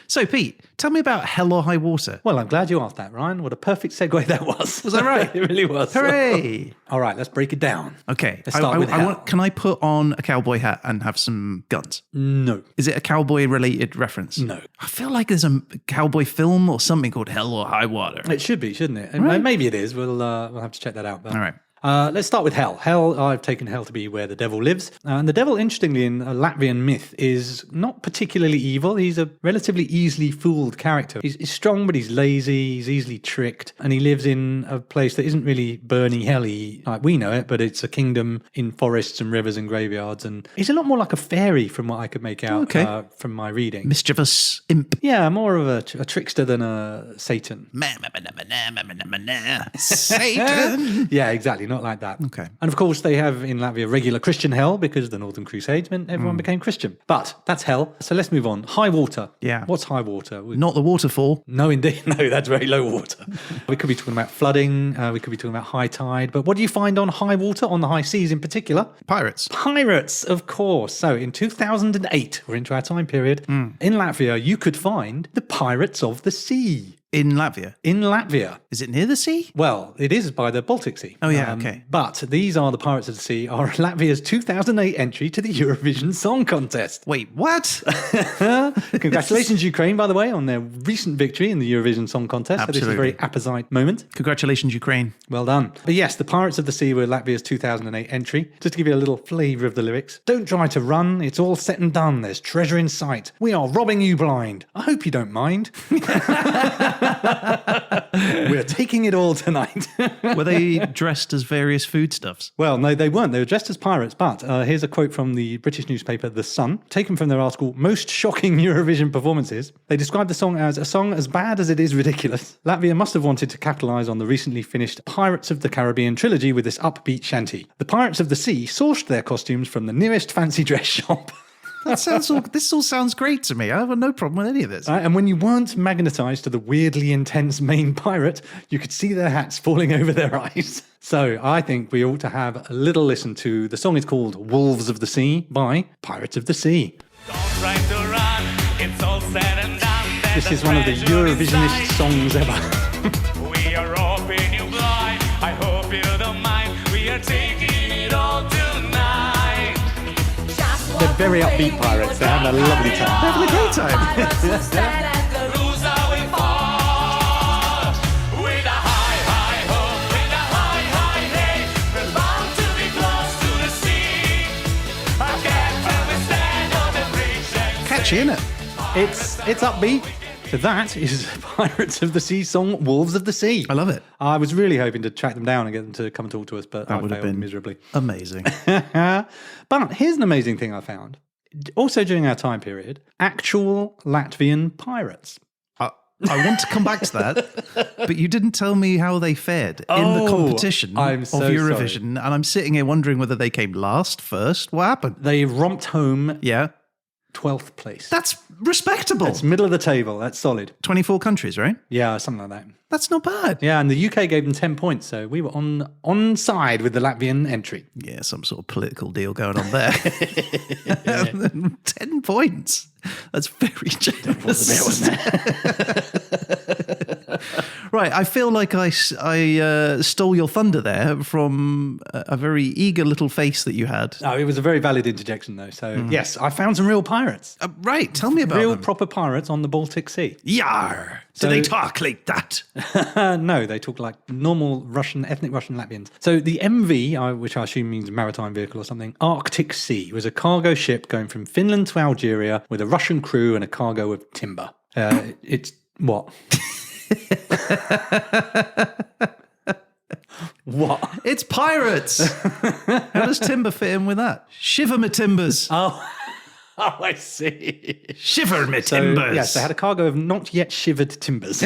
[SPEAKER 1] So, Pete, tell me about Hell or High Water.
[SPEAKER 2] Well, I'm glad you asked that, Ryan. What a perfect segue that was.
[SPEAKER 1] Was that right?
[SPEAKER 2] It really was.
[SPEAKER 1] Hooray!
[SPEAKER 2] All right, let's break it down.
[SPEAKER 1] Okay.
[SPEAKER 2] Let's start with Hell.
[SPEAKER 1] Can I put on a cowboy hat and have some guns?
[SPEAKER 2] No.
[SPEAKER 1] Is it a cowboy-related reference?
[SPEAKER 2] No.
[SPEAKER 1] I feel like there's a cowboy film or something called Hell or High Water.
[SPEAKER 2] It should be, shouldn't it? And
[SPEAKER 1] Right.
[SPEAKER 2] maybe it is. We'll have to check that out. But
[SPEAKER 1] All right.
[SPEAKER 2] Let's start with Hell. Hell, I've taken Hell to be where the devil lives. And the devil, interestingly, in a Latvian myth, is not particularly evil. He's a relatively easily fooled character. He's strong, but he's lazy. He's easily tricked. And he lives in a place that isn't really burning helly like we know it, but it's a kingdom in forests and rivers and graveyards. And he's a lot more like a fairy from what I could make out from my reading.
[SPEAKER 1] Mischievous imp.
[SPEAKER 2] Yeah, more of a trickster than a Satan.
[SPEAKER 1] Satan.
[SPEAKER 2] Yeah, exactly. Not like that.
[SPEAKER 1] Okay.
[SPEAKER 2] And of course, they have in Latvia regular Christian hell because the Northern Crusades meant everyone became Christian. But that's Hell. So let's move on. High water.
[SPEAKER 1] Yeah.
[SPEAKER 2] What's high water?
[SPEAKER 1] Not the waterfall.
[SPEAKER 2] No, indeed. No, that's very low water. We could be talking about flooding. We could be talking about high tide. But what do you find on high water, on the high seas in particular?
[SPEAKER 1] Pirates.
[SPEAKER 2] Pirates, of course. So in 2008, we're into our time period, in Latvia, you could find the Pirates of the Sea.
[SPEAKER 1] In Latvia.
[SPEAKER 2] In Latvia.
[SPEAKER 1] Is it near the sea?
[SPEAKER 2] Well, it is by the Baltic Sea.
[SPEAKER 1] Oh, yeah, okay.
[SPEAKER 2] But these are the Pirates of the Sea, are Latvia's 2008 entry to the Eurovision Song Contest.
[SPEAKER 1] Wait, what?
[SPEAKER 2] Congratulations, Ukraine, by the way, on their recent victory in the Eurovision Song Contest. So this is a very apposite moment.
[SPEAKER 1] Congratulations, Ukraine.
[SPEAKER 2] Well done. But yes, the Pirates of the Sea were Latvia's 2008 entry. Just to give you a little flavour of the lyrics. Don't try to run, it's all set and done. There's treasure in sight. We are robbing you blind. I hope you don't mind. We're taking it all tonight.
[SPEAKER 1] Were they dressed as various foodstuffs?
[SPEAKER 2] Well, no, they weren't. They were dressed as pirates. But here's a quote from the British newspaper The Sun, taken from their article, Most Shocking Eurovision Performances. They described the song as a song as bad as it is ridiculous. Latvia must have wanted to capitalise on the recently finished Pirates of the Caribbean trilogy with this upbeat shanty. The Pirates of the Sea sourced their costumes from the nearest fancy dress shop.
[SPEAKER 1] This all sounds great to me. I have no problem with any of this.
[SPEAKER 2] And when you weren't magnetised to the weirdly intense main pirate, you could see their hats falling over their eyes. So I think we ought to have a little listen to, the song is called Wolves of the Sea by Pirates of the Sea. This is one of the Eurovisionist songs ever. We are hoping you blind. I hope you don't mind. We are taking it all tonight. They're very upbeat pirates. They're having a lovely time.
[SPEAKER 1] They're having a great time. catchy, isn't it?
[SPEAKER 2] It's upbeat. So that is Pirates of the Sea song, Wolves of the Sea.
[SPEAKER 1] I love it.
[SPEAKER 2] I was really hoping to track them down and get them to come and talk to us, but I
[SPEAKER 1] would have
[SPEAKER 2] failed
[SPEAKER 1] been
[SPEAKER 2] miserably.
[SPEAKER 1] Amazing.
[SPEAKER 2] But here's an amazing thing I found. Also during our time period, actual Latvian pirates.
[SPEAKER 1] I want to come back to that, but you didn't tell me how they fared in the competition
[SPEAKER 2] I'm
[SPEAKER 1] of
[SPEAKER 2] so
[SPEAKER 1] Eurovision, and I'm sitting here wondering whether they came last, first. What happened?
[SPEAKER 2] They romped home
[SPEAKER 1] Yeah.
[SPEAKER 2] 12th place.
[SPEAKER 1] That's respectable.
[SPEAKER 2] That's middle of the table. That's solid.
[SPEAKER 1] 24 countries, right?
[SPEAKER 2] Yeah, something like that.
[SPEAKER 1] That's not bad.
[SPEAKER 2] Yeah, and the UK gave them 10 points, so we were on side with the Latvian entry.
[SPEAKER 1] Yeah, some sort of political deal going on there. 10 points. That's very generous.
[SPEAKER 2] Wasn't it?
[SPEAKER 1] Right, I feel like I stole your thunder there from a very eager little face that you had.
[SPEAKER 2] Oh, it was a very valid interjection, though. So, yes, I found some real pirates.
[SPEAKER 1] Right, tell me about
[SPEAKER 2] Real
[SPEAKER 1] them.
[SPEAKER 2] proper pirates on the Baltic Sea.
[SPEAKER 1] Yar! Do
[SPEAKER 2] So-
[SPEAKER 1] they talk like that?
[SPEAKER 2] No, they talk like normal ethnic Russian Latvians. So the MV, which I assume means maritime vehicle or something, Arctic Sea, was a cargo ship going from Finland to Algeria with a Russian crew and a cargo of timber. It's what? What?
[SPEAKER 1] It's pirates! How does timber fit in with that? Shiver me timbers!
[SPEAKER 2] Oh, I see.
[SPEAKER 1] Shiver me
[SPEAKER 2] So,
[SPEAKER 1] timbers!
[SPEAKER 2] yes, they had a cargo of not yet shivered timbers.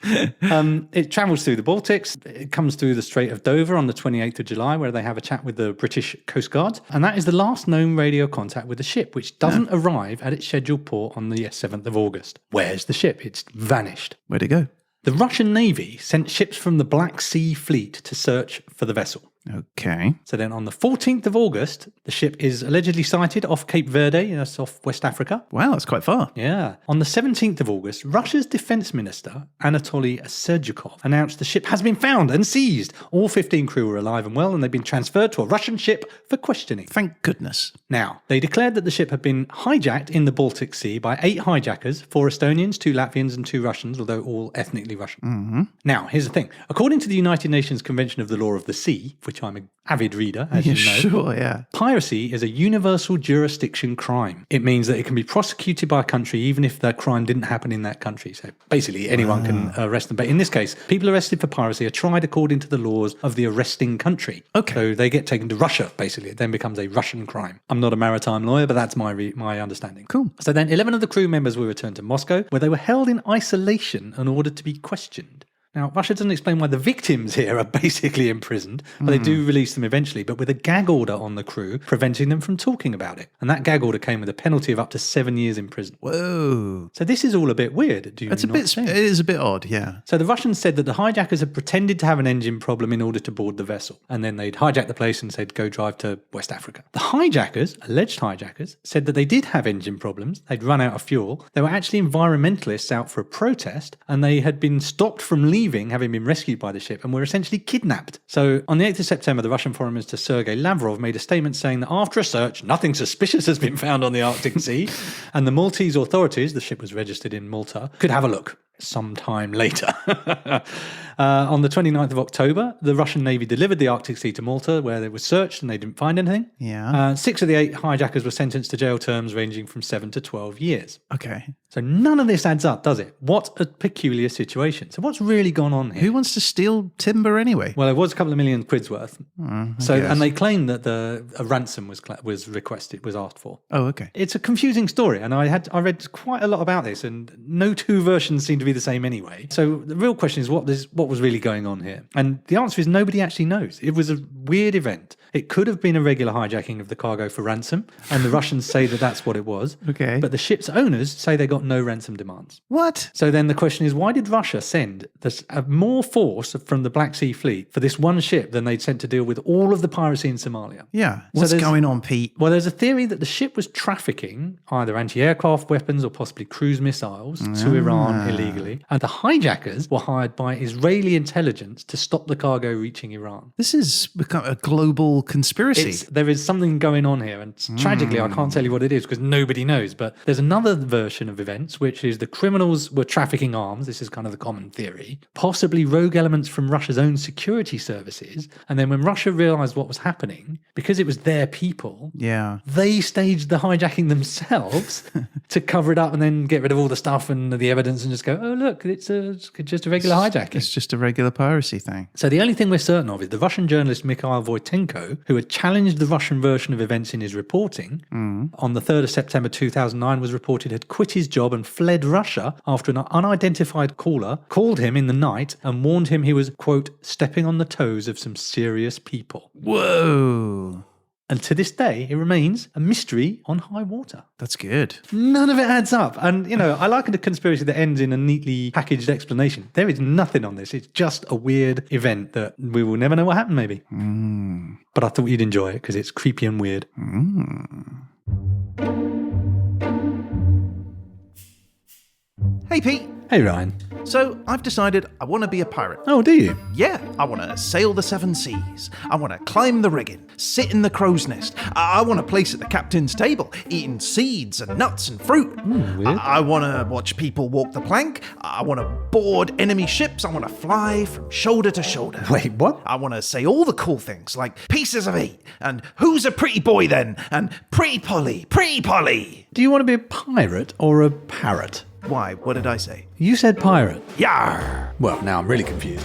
[SPEAKER 2] It travels through the Baltics. It comes through the Strait of Dover on the 28th of July, where they have a chat with the British Coast Guard. And that is the last known radio contact with the ship, which doesn't arrive at its scheduled port on the 7th of August. Where's the ship? It's vanished.
[SPEAKER 1] Where'd it go?
[SPEAKER 2] The Russian Navy sent ships from the Black Sea Fleet to search for the vessel.
[SPEAKER 1] Okay.
[SPEAKER 2] So then on the 14th of August, the ship is allegedly sighted off Cape Verde, that's off West Africa.
[SPEAKER 1] Wow, that's quite far.
[SPEAKER 2] Yeah. On the 17th of August, Russia's defense minister, Anatoly Sergey, announced the ship has been found and seized. All 15 crew were alive and well, and they've been transferred to a Russian ship for questioning.
[SPEAKER 1] Thank goodness.
[SPEAKER 2] Now, they declared that the ship had been hijacked in the Baltic Sea by 8 hijackers, 4 Estonians, 2 Latvians and 2 Russians, although all ethnically Russian. Mm-hmm. Now, here's the thing. According to the United Nations Convention of the Law of the Sea, which I'm an avid reader, as you know,
[SPEAKER 1] Sure, yeah.
[SPEAKER 2] piracy is a universal jurisdiction crime. It means that it can be prosecuted by a country even if that crime didn't happen in that country. So basically anyone can arrest them. But in this case, people arrested for piracy are tried according to the laws of the arresting country.
[SPEAKER 1] Okay.
[SPEAKER 2] So they get taken to Russia, basically. It then becomes a Russian crime. I'm not a maritime lawyer, but that's my understanding.
[SPEAKER 1] Cool.
[SPEAKER 2] So then 11 of the crew members were returned to Moscow, where they were held in isolation in order to be questioned. Now, Russia doesn't explain why the victims here are basically imprisoned, but they do release them eventually, but with a gag order on the crew preventing them from talking about it. And that gag order came with a penalty of up to 7 years in prison.
[SPEAKER 1] Whoa.
[SPEAKER 2] So this is all a bit weird. Do you
[SPEAKER 1] It's a
[SPEAKER 2] not
[SPEAKER 1] bit,
[SPEAKER 2] think?
[SPEAKER 1] it is a bit odd, yeah.
[SPEAKER 2] So the Russians said that the hijackers had pretended to have an engine problem in order to board the vessel. And then they'd hijacked the place and said, go drive to West Africa. The hijackers, alleged hijackers, said that they did have engine problems. They'd run out of fuel. They were actually environmentalists out for a protest, and they had been stopped from leaving, having been rescued by the ship, and were essentially kidnapped. So on the 8th of September, the Russian Foreign Minister Sergey Lavrov made a statement saying that after a search, nothing suspicious has been found on the Arctic Sea, and the Maltese authorities, the ship was registered in Malta, could have a look sometime later. On the 29th of October, the Russian Navy delivered the Arctic Sea to Malta, where they were searched and they didn't find anything.
[SPEAKER 1] Yeah.
[SPEAKER 2] 6 of the 8 hijackers were sentenced to jail terms ranging from 7 to 12 years.
[SPEAKER 1] Okay.
[SPEAKER 2] So none of this adds up, does it? What a peculiar situation. So what's really gone on here?
[SPEAKER 1] Who wants to steal timber anyway?
[SPEAKER 2] Well, it was a couple of million quid's worth.
[SPEAKER 1] I guess.
[SPEAKER 2] And they claim that a ransom was requested, was asked for.
[SPEAKER 1] Oh, okay.
[SPEAKER 2] It's a confusing story, and I read quite a lot about this, and no 2 versions seem to be the same anyway. So the real question is what was really going on here? And the answer is nobody actually knows. It was a weird event. It could have been a regular hijacking of the cargo for ransom, and the Russians say that that's what it was.
[SPEAKER 1] Okay.
[SPEAKER 2] But the ship's owners say they got no ransom demands.
[SPEAKER 1] What?
[SPEAKER 2] So then the question is, why did Russia send more force from the Black Sea Fleet for this one ship than they'd sent to deal with all of the piracy in Somalia?
[SPEAKER 1] Yeah. What's
[SPEAKER 2] there's-
[SPEAKER 1] going on, Pete?
[SPEAKER 2] Well, there's a theory that the ship was trafficking either anti-aircraft weapons or possibly cruise missiles to Iran illegally. And the hijackers were hired by Israeli intelligence to stop the cargo reaching Iran.
[SPEAKER 1] This has become a global whole conspiracy.
[SPEAKER 2] There is something going on here, and tragically, I can't tell you what it is because nobody knows. But there's another version of events, which is the criminals were trafficking arms. This is kind of the common theory. Possibly rogue elements from Russia's own security services. And then when Russia realized what was happening, because it was their people, they staged the hijacking themselves to cover it up and then get rid of all the stuff and the evidence and just go, oh, look, it's just a regular hijacking.
[SPEAKER 1] It's just a regular piracy thing.
[SPEAKER 2] So the only thing we're certain of is the Russian journalist Mikhail Voitenko, who had challenged the Russian version of events in his reporting, on the 3rd of September 2009 was reported had quit his job and fled Russia after an unidentified caller called him in the night and warned him he was, quote, stepping on the toes of some serious people.
[SPEAKER 1] Whoa.
[SPEAKER 2] And to this day, it remains a mystery on Highwater.
[SPEAKER 1] That's good.
[SPEAKER 2] None of it adds up. And, you know, I like a conspiracy that ends in a neatly packaged explanation. There is nothing on this. It's just a weird event that we will never know what happened, maybe. But I thought you'd enjoy it because it's creepy and weird.
[SPEAKER 1] Hey, Pete.
[SPEAKER 2] Hey, Ryan.
[SPEAKER 1] So I've decided I want to be a pirate.
[SPEAKER 2] Oh, do you?
[SPEAKER 1] Yeah, I want to sail the seven seas. I want to climb the rigging, sit in the crow's nest. I want a place at the captain's table, eating seeds and nuts and fruit.
[SPEAKER 2] Weird.
[SPEAKER 1] I want to watch people walk the plank. I want to board enemy ships. I want to fly from shoulder to shoulder.
[SPEAKER 2] Wait, what?
[SPEAKER 1] I want to say all the cool things like pieces of eight and who's a pretty boy then and pretty Polly, pretty Polly.
[SPEAKER 2] Do you want to be a pirate or a parrot?
[SPEAKER 1] Why? What did I say?
[SPEAKER 2] You said pirate.
[SPEAKER 1] Yar!
[SPEAKER 2] Well, now I'm really confused.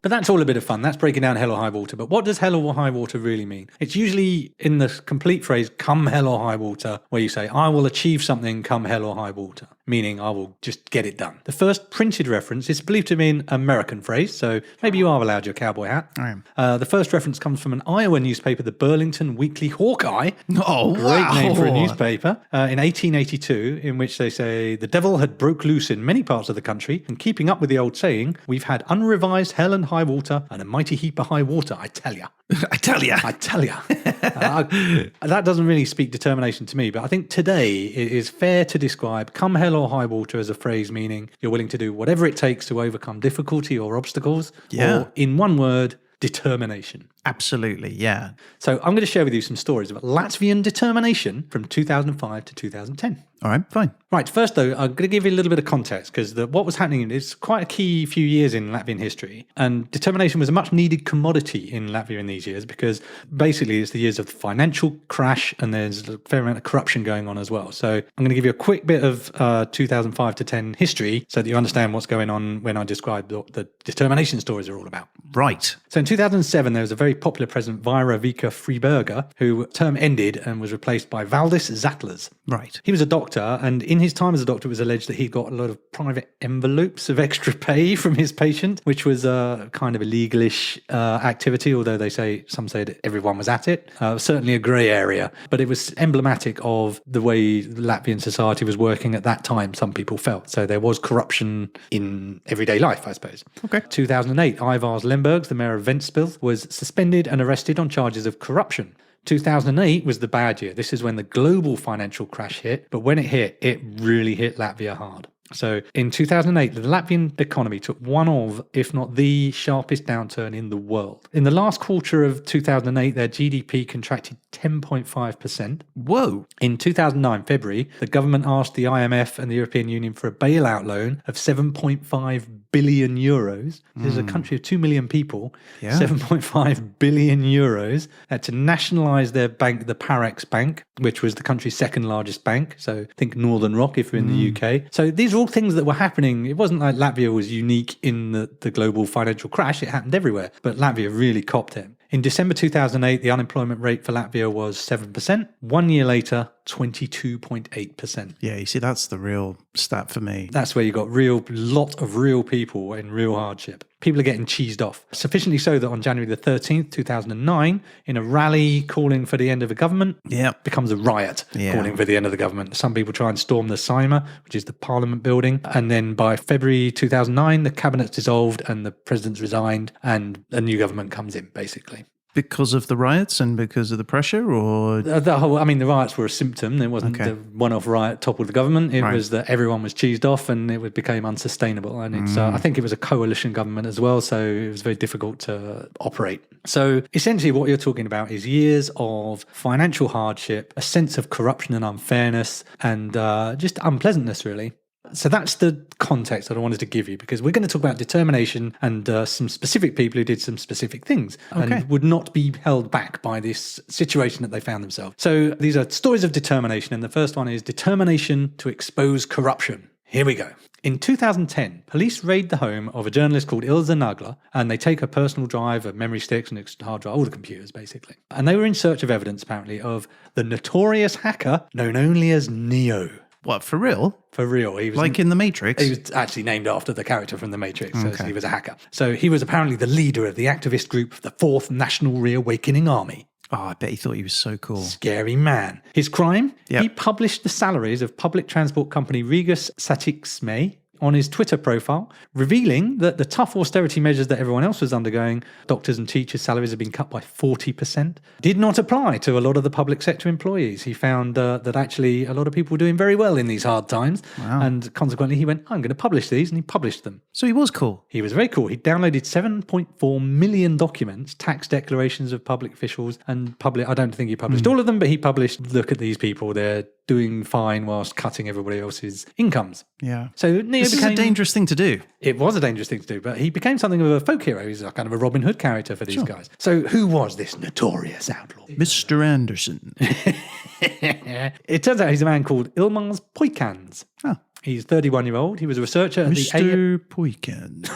[SPEAKER 2] But that's all a bit of fun. That's breaking down hell or high water. But what does hell or high water really mean? It's usually in the complete phrase, come hell or high water, where you say, I will achieve something come hell or high water, meaning I will just get it done. The first printed reference is believed to be an American phrase, so maybe you are allowed your cowboy hat.
[SPEAKER 1] I am.
[SPEAKER 2] The first reference comes from an Iowa newspaper, the Burlington Weekly Hawkeye.
[SPEAKER 1] Oh,
[SPEAKER 2] Great name for a newspaper. In 1882, in which they say, the devil had broke loose in many parts of the country, and keeping up with the old saying, we've had unrevised hell and high water and a mighty heap of high water, I tell ya.
[SPEAKER 1] I tell ya.
[SPEAKER 2] I tell ya. That doesn't really speak determination to me, but I think today it is fair to describe come hell or high water as a phrase meaning you're willing to do whatever it takes to overcome difficulty or obstacles.
[SPEAKER 1] Yeah.
[SPEAKER 2] Or in one word, determination.
[SPEAKER 1] Absolutely, yeah.
[SPEAKER 2] So I'm going to share with you some stories about Latvian determination from 2005 to 2010.
[SPEAKER 1] All right, fine.
[SPEAKER 2] Right, first though, I'm going to give you a little bit of context because what was happening is quite a key few years in Latvian history, and determination was a much needed commodity in Latvia in these years because basically it's the years of the financial crash and there's a fair amount of corruption going on as well. So I'm going to give you a quick bit of 2005 to 10 history so that you understand what's going on when I describe what the determination stories are all about.
[SPEAKER 1] Right.
[SPEAKER 2] So in 2007, there was a very popular president, Vaira Vika Friberga, who term ended and was replaced by Valdis Zatlers.
[SPEAKER 1] Right.
[SPEAKER 2] He was a doctor, and in his time as a doctor, it was alleged that he got a lot of private envelopes of extra pay from his patient, which was a kind of illegalish activity, although some say that everyone was at it. Certainly a grey area, but it was emblematic of the way Latvian society was working at that time, some people felt. So there was corruption in everyday life, I suppose.
[SPEAKER 1] Okay.
[SPEAKER 2] 2008, Ivars Lembergs, the mayor of Ventspils, was suspended and arrested on charges of corruption. 2008 was the bad year. This is when the global financial crash hit, but when it hit, it really hit Latvia hard. So in 2008, the Latvian economy took one of, if not the sharpest downturn in the world. In the last quarter of 2008, their GDP contracted 10.5%.
[SPEAKER 1] Whoa.
[SPEAKER 2] In 2009, February, the government asked the IMF and the European Union for a bailout loan of 7.5 billion euros. This is a country of 2 million people.
[SPEAKER 1] Yeah.
[SPEAKER 2] 7.5 billion euros to nationalise their bank, the Parex Bank, which was the country's second largest bank. So think Northern Rock if you're in the UK. So these are all things that were happening. It wasn't like Latvia was unique in the global financial crash. It happened everywhere. But Latvia really copped it. In December 2008, the unemployment rate for Latvia was 7%. 1 year later, 22.8%.
[SPEAKER 1] Yeah, you see, that's the real stat for me.
[SPEAKER 2] That's where you got lot of real people in real hardship. People are getting cheesed off. Sufficiently so that on January the 13th, 2009, in a rally calling for the end of the government, becomes a riot calling for the end of the government. Some people try and storm the Saeima, which is the parliament building. And then by February 2009, the cabinet's dissolved and the president's resigned and a new government comes in, basically.
[SPEAKER 1] Because of the riots and because of the pressure, or
[SPEAKER 2] The riots were a symptom. It wasn't the one-off riot toppled the government. It was that everyone was cheesed off and it became unsustainable. And it's, I think it was a coalition government as well, so it was very difficult to operate. So essentially what you're talking about is years of financial hardship, a sense of corruption and unfairness, and just unpleasantness, really. So that's the context that I wanted to give you, because we're going to talk about determination and some specific people who did some specific things and would not be held back by this situation that they found themselves. So these are stories of determination, and the first one is determination to expose corruption. Here we go. In 2010, police raid the home of a journalist called Ilse Nagler, and they take her personal drive, her memory sticks and hard drive, all the computers basically. And they were in search of evidence, apparently, of the notorious hacker known only as Neo.
[SPEAKER 1] what, for real?
[SPEAKER 2] For real. He was
[SPEAKER 1] like in The Matrix?
[SPEAKER 2] He was actually named after the character from The Matrix. So he was a hacker. So he was apparently the leader of the activist group, the 4th National Reawakening Army.
[SPEAKER 1] Oh, I bet he thought he was so cool.
[SPEAKER 2] Scary man. His crime? Yep. He published the salaries of public transport company Riga Satiksme on his Twitter profile, revealing that the tough austerity measures that everyone else was undergoing, doctors and teachers' salaries had been cut by 40%, did not apply to a lot of the public sector employees. He found that actually a lot of people were doing very well in these hard times. Wow. And consequently, he went, I'm going to publish these, and he published them.
[SPEAKER 1] So he was cool.
[SPEAKER 2] He was very cool. He downloaded 7.4 million documents, tax declarations of public officials, and I don't think he published all of them, but he published, look at these people, they're doing fine whilst cutting everybody else's incomes.
[SPEAKER 1] Yeah.
[SPEAKER 2] So Neo
[SPEAKER 1] this is a dangerous thing to do.
[SPEAKER 2] It was a dangerous thing to do, but he became something of a folk hero. He's a kind of a Robin Hood character for these guys. So who was this notorious outlaw?
[SPEAKER 1] Mr. Anderson.
[SPEAKER 2] It turns out he's a man called Ilmaz Poikans. Oh. He's 31-year-old. He was a researcher at
[SPEAKER 1] Mr. Poikans.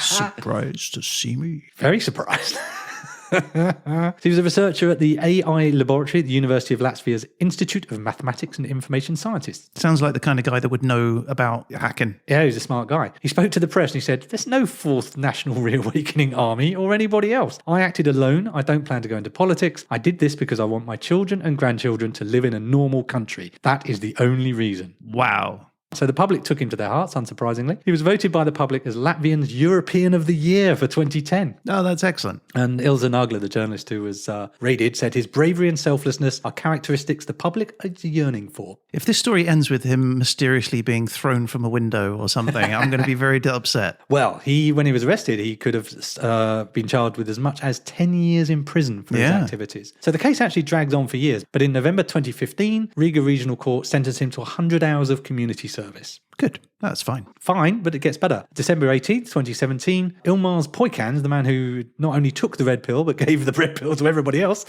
[SPEAKER 1] Surprised to see me?
[SPEAKER 2] Very surprised. He was a researcher at the AI laboratory at the University of Latvia's Institute of Mathematics and Information Scientists.
[SPEAKER 1] Sounds like the kind of guy that would know about hacking.
[SPEAKER 2] Yeah, he's a smart guy. He spoke to the press and he said, there's no 4th National Reawakening Army or anybody else. I acted alone. I don't plan to go into politics. I did this because I want my children and grandchildren to live in a normal country. That is the only reason.
[SPEAKER 1] Wow.
[SPEAKER 2] So the public took him to their hearts, unsurprisingly. He was voted by the public as Latvians European of the Year for 2010.
[SPEAKER 1] Oh, that's excellent.
[SPEAKER 2] And Ilse Nagler, the journalist who was raided, said his bravery and selflessness are characteristics the public is yearning for.
[SPEAKER 1] If this story ends with him mysteriously being thrown from a window or something, I'm going to be very upset.
[SPEAKER 2] Well, when he was arrested, he could have been charged with as much as 10 years in prison for his activities. So the case actually drags on for years. But in November 2015, Riga Regional Court sentenced him to 100 hours of community service.
[SPEAKER 1] Good. That's fine.
[SPEAKER 2] Fine, but it gets better. December 18th, 2017, Ilmaz Poikans, the man who not only took the red pill, but gave the red pill to everybody else,